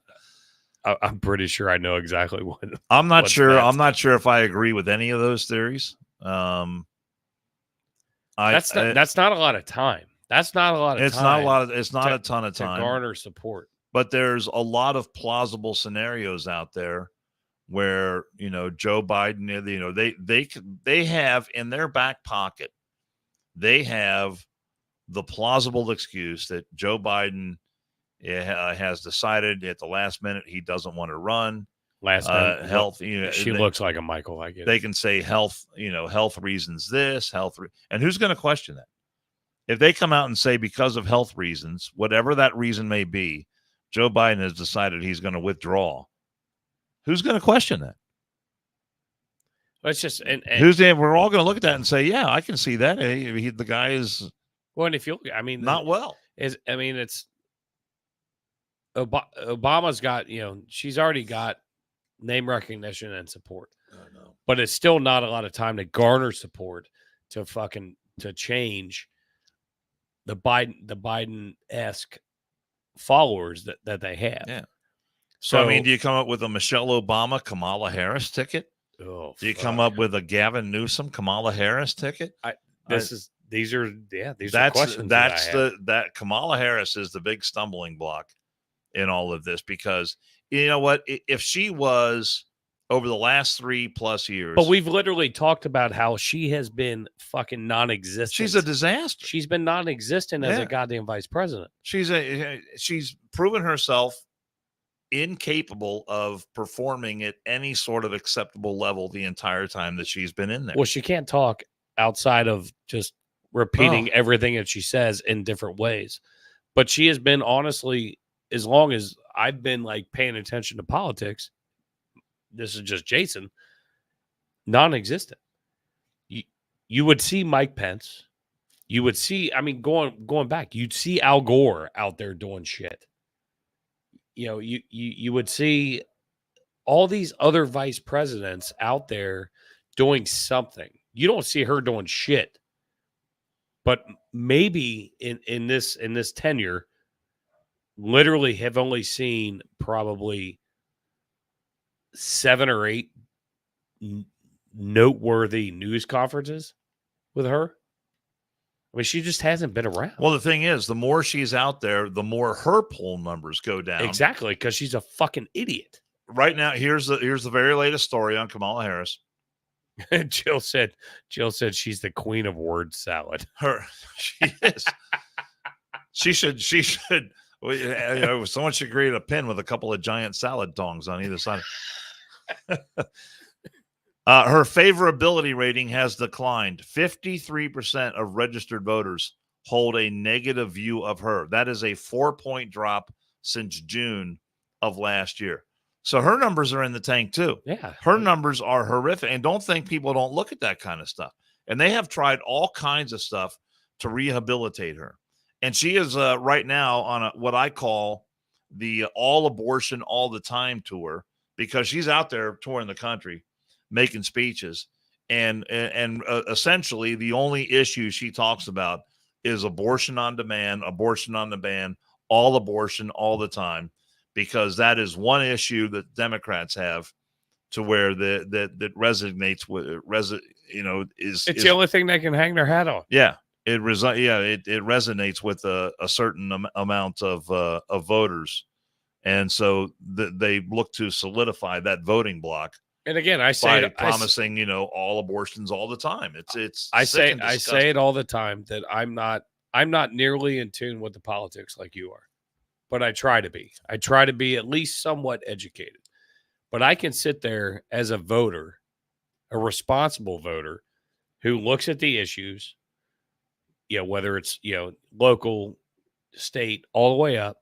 I'm pretty sure I know exactly what. I'm not what's sure. next. I'm not sure if I agree with any of those theories. That's not a lot of time. That's not a lot of It's time. not a lot of. It's not to- a ton of to time. garner support. But there's a lot of plausible scenarios out there where Joe Biden, they have in their back pocket, they have the plausible excuse that Joe Biden has decided at the last minute he doesn't want to run. Last minute health. she looks like a Michael. I get They it. can say health. Health reasons. And who's going to question that? If they come out and say because of health reasons, whatever that reason may be, Joe Biden has decided he's going to withdraw. Who's going to question that? It's just We're all going to look at that and say, yeah, I can see that. The guy is well, and if you, I mean, not well. It's Obama's got, she's already got name recognition and support, but it's still not a lot of time to garner support to change the Biden-esque followers that they have. Yeah. So I mean, do you come up with a Michelle Obama, Kamala Harris ticket? Do you come up with a Gavin Newsom, Kamala Harris ticket? These are questions that Kamala Harris is the big stumbling block in all of this, because you know what? If she was over the last 3+ years, but we've literally talked about how she has been fucking non-existent. She's a disaster. She's been non-existent as a goddamn vice president. She's proven herself incapable of performing at any sort of acceptable level the entire time that she's been in there. Well, she can't talk outside of just repeating everything that she says in different ways. But she has been, honestly, as long as I've been paying attention to politics, this is just Jason, non-existent. You would see Mike Pence. You would see, going back, you'd see Al Gore out there doing shit. You would see all these other vice presidents out there doing something. You don't see her doing shit. But maybe in this tenure, literally have only seen probably 7 or 8 noteworthy news conferences with her. I mean, she just hasn't been around. Well, the thing is, the more she's out there, the more her poll numbers go down. Exactly, because she's a fucking idiot. Right now, here's the very latest story on Kamala Harris. Jill said she's the queen of word salad. She is. She should. Someone should create a pin with a couple of giant salad tongs on either side. Her favorability rating has declined. 53% of registered voters hold a negative view of her. That is a 4-point drop since June of last year. So her numbers are in the tank too. Yeah. Her numbers are horrific. And don't think people don't look at that kind of stuff. And they have tried all kinds of stuff to rehabilitate her. And she is right now on what I call the all abortion all the time tour, because she's out there touring the country, making speeches. And essentially the only issue she talks about is abortion on demand, all abortion all the time, because that is one issue that Democrats have to where that resonates with it's the only thing they can hang their hat on. Yeah. It resonates with a certain amount of voters. And so they look to solidify that voting block. And again, I say promising, all abortions all the time. I say it all the time that I'm not nearly in tune with the politics like you are, but I try to be. I try to be at least somewhat educated. But I can sit there as a voter, a responsible voter, who looks at the issues, whether it's local, state, all the way up.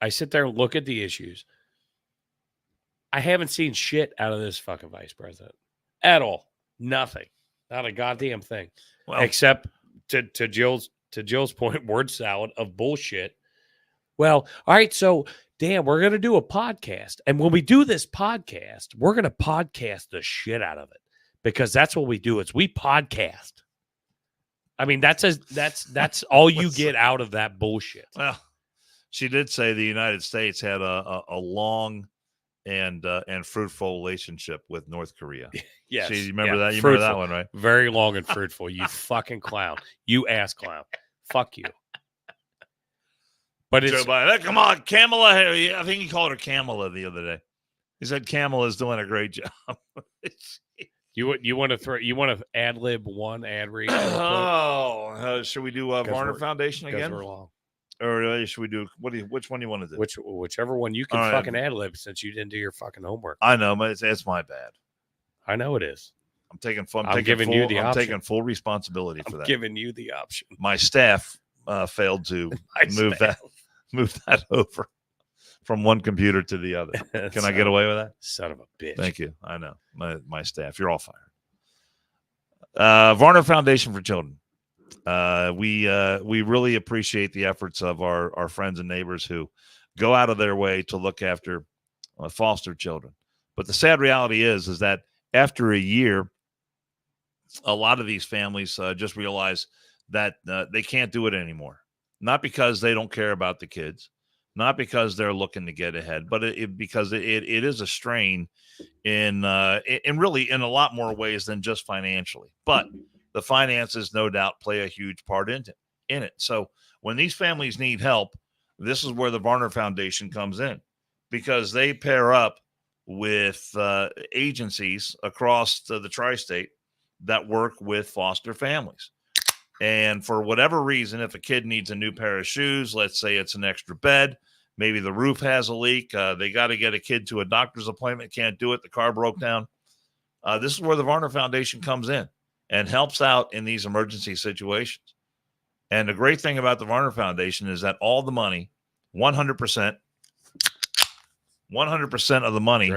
I sit there and look at the issues. I haven't seen shit out of this fucking vice president at all. Nothing. Not a goddamn thing. Well, except to Jill's point, word salad of bullshit. Well, all right, so Dan, we're going to do a podcast. And when we do this podcast, we're going to podcast the shit out of it, because that's what we do. Is we podcast. I mean, that's all you get out of that bullshit. Well, she did say the United States had a long and fruitful relationship with North Korea. Yes. See, you remember yeah, that? You remember that fruitful. one, right? Very long and fruitful. You fucking clown. You ass clown. Fuck you. But Joe it's Biden, come on, Kamala. I think he called her Kamala the other day. He said Kamala's doing a great job. you want to ad lib one ad read. Should we do Varner Foundation again? We're long. Or should we do which one you want to do? Whichever one you can fucking ad lib since you didn't do your fucking homework. I know, but it's my bad. I know it is. I'm taking taking full responsibility for that. Giving you the option. My staff failed to move that over from one computer to the other. Can I get away with that? Son of a bitch. Thank you. I know. My staff. You're all fired. Varner Foundation for Children. We really appreciate the efforts of our friends and neighbors who go out of their way to look after foster children. But the sad reality is that after a year, a lot of these families just realize that they can't do it anymore. Not because they don't care about the kids, not because they're looking to get ahead, but because it is a strain in really in a lot more ways than just financially. But the finances, no doubt, play a huge part in it. So when these families need help, this is where the Varner Foundation comes in, because they pair up with agencies across the tri-state that work with foster families. And for whatever reason, if a kid needs a new pair of shoes, let's say it's an extra bed, maybe the roof has a leak, they got to get a kid to a doctor's appointment, can't do it, the car broke down. This is where the Varner Foundation comes in and helps out in these emergency situations. And the great thing about the Varner Foundation is that all the money, 100% of the money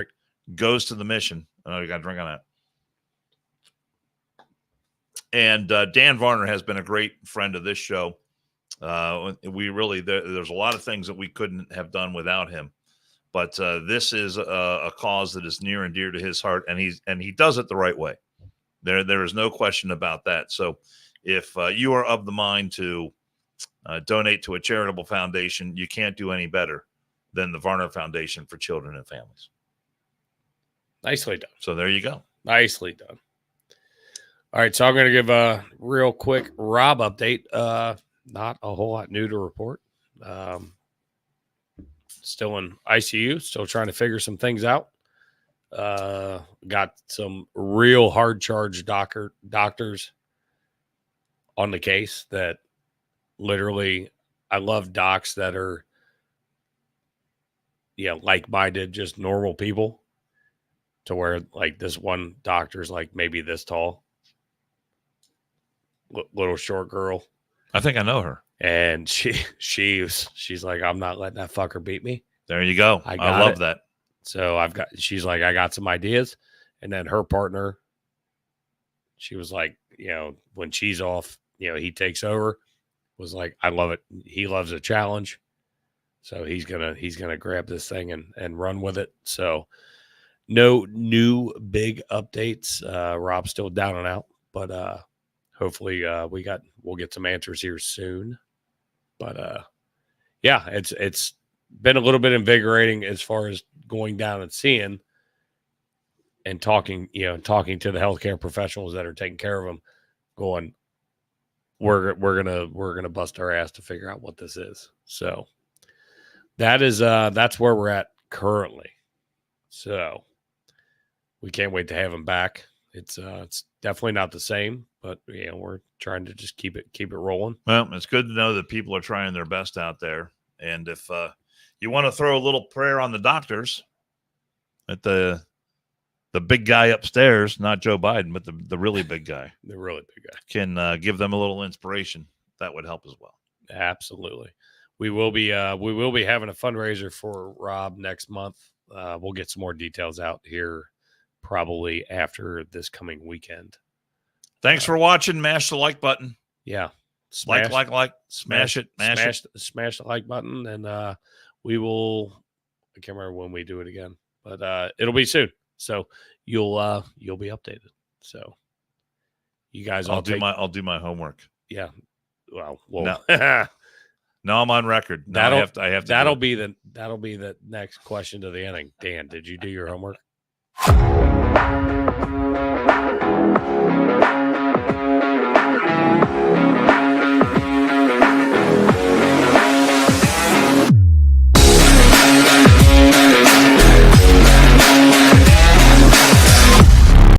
goes to the mission. Oh, you got a drink on that. And Dan Varner has been a great friend of this show. We really, there's a lot of things that we couldn't have done without him. But this is a cause that is near and dear to his heart, and he does it the right way. There is no question about that. So if you are of the mind to donate to a charitable foundation, you can't do any better than the Varner Foundation for Children and Families. Nicely done. So there you go. Nicely done. All right, so I'm going to give a real quick Rob update. Not a whole lot new to report. Still in ICU, still trying to figure some things out. Got some real hard charge doctors on the case that literally, I love docs that are, like-minded, just normal people, to where like this one doctor's like maybe this tall, little short girl. I think I know her. And she's like, I'm not letting that fucker beat me. There you go. I love that. So she's like, I got some ideas. And then her partner, she was like, when she's off, he takes over, was like, I love it. He loves a challenge. So he's gonna grab this thing and run with it. So no new big updates. Rob's still down and out, but hopefully we'll get some answers here soon. But yeah, it's been a little bit invigorating as far as going down and seeing and talking to the healthcare professionals that are taking care of them, going, we're gonna bust our ass to figure out what this is. So that's where we're at currently. So we can't wait to have him back. It's definitely not the same, but we're trying to just keep it rolling. Well, it's good to know that people are trying their best out there. And if you want to throw a little prayer on the doctors, at the big guy upstairs, not Joe Biden, but the really big guy, the really big guy, can give them a little inspiration, that would help as well. Absolutely. We will be having a fundraiser for Rob next month. We'll get some more details out here probably after this coming weekend. Thanks for watching. Mash the like button. Yeah. Smash it. Smash the like button. And we will, I can't remember when we do it again, but it'll be soon. So you'll be updated. So you guys I'll do my homework. Yeah. Well, no. No, I'm on record. No, I have to. That'll be the next question to the inning. Dan, did you do your homework?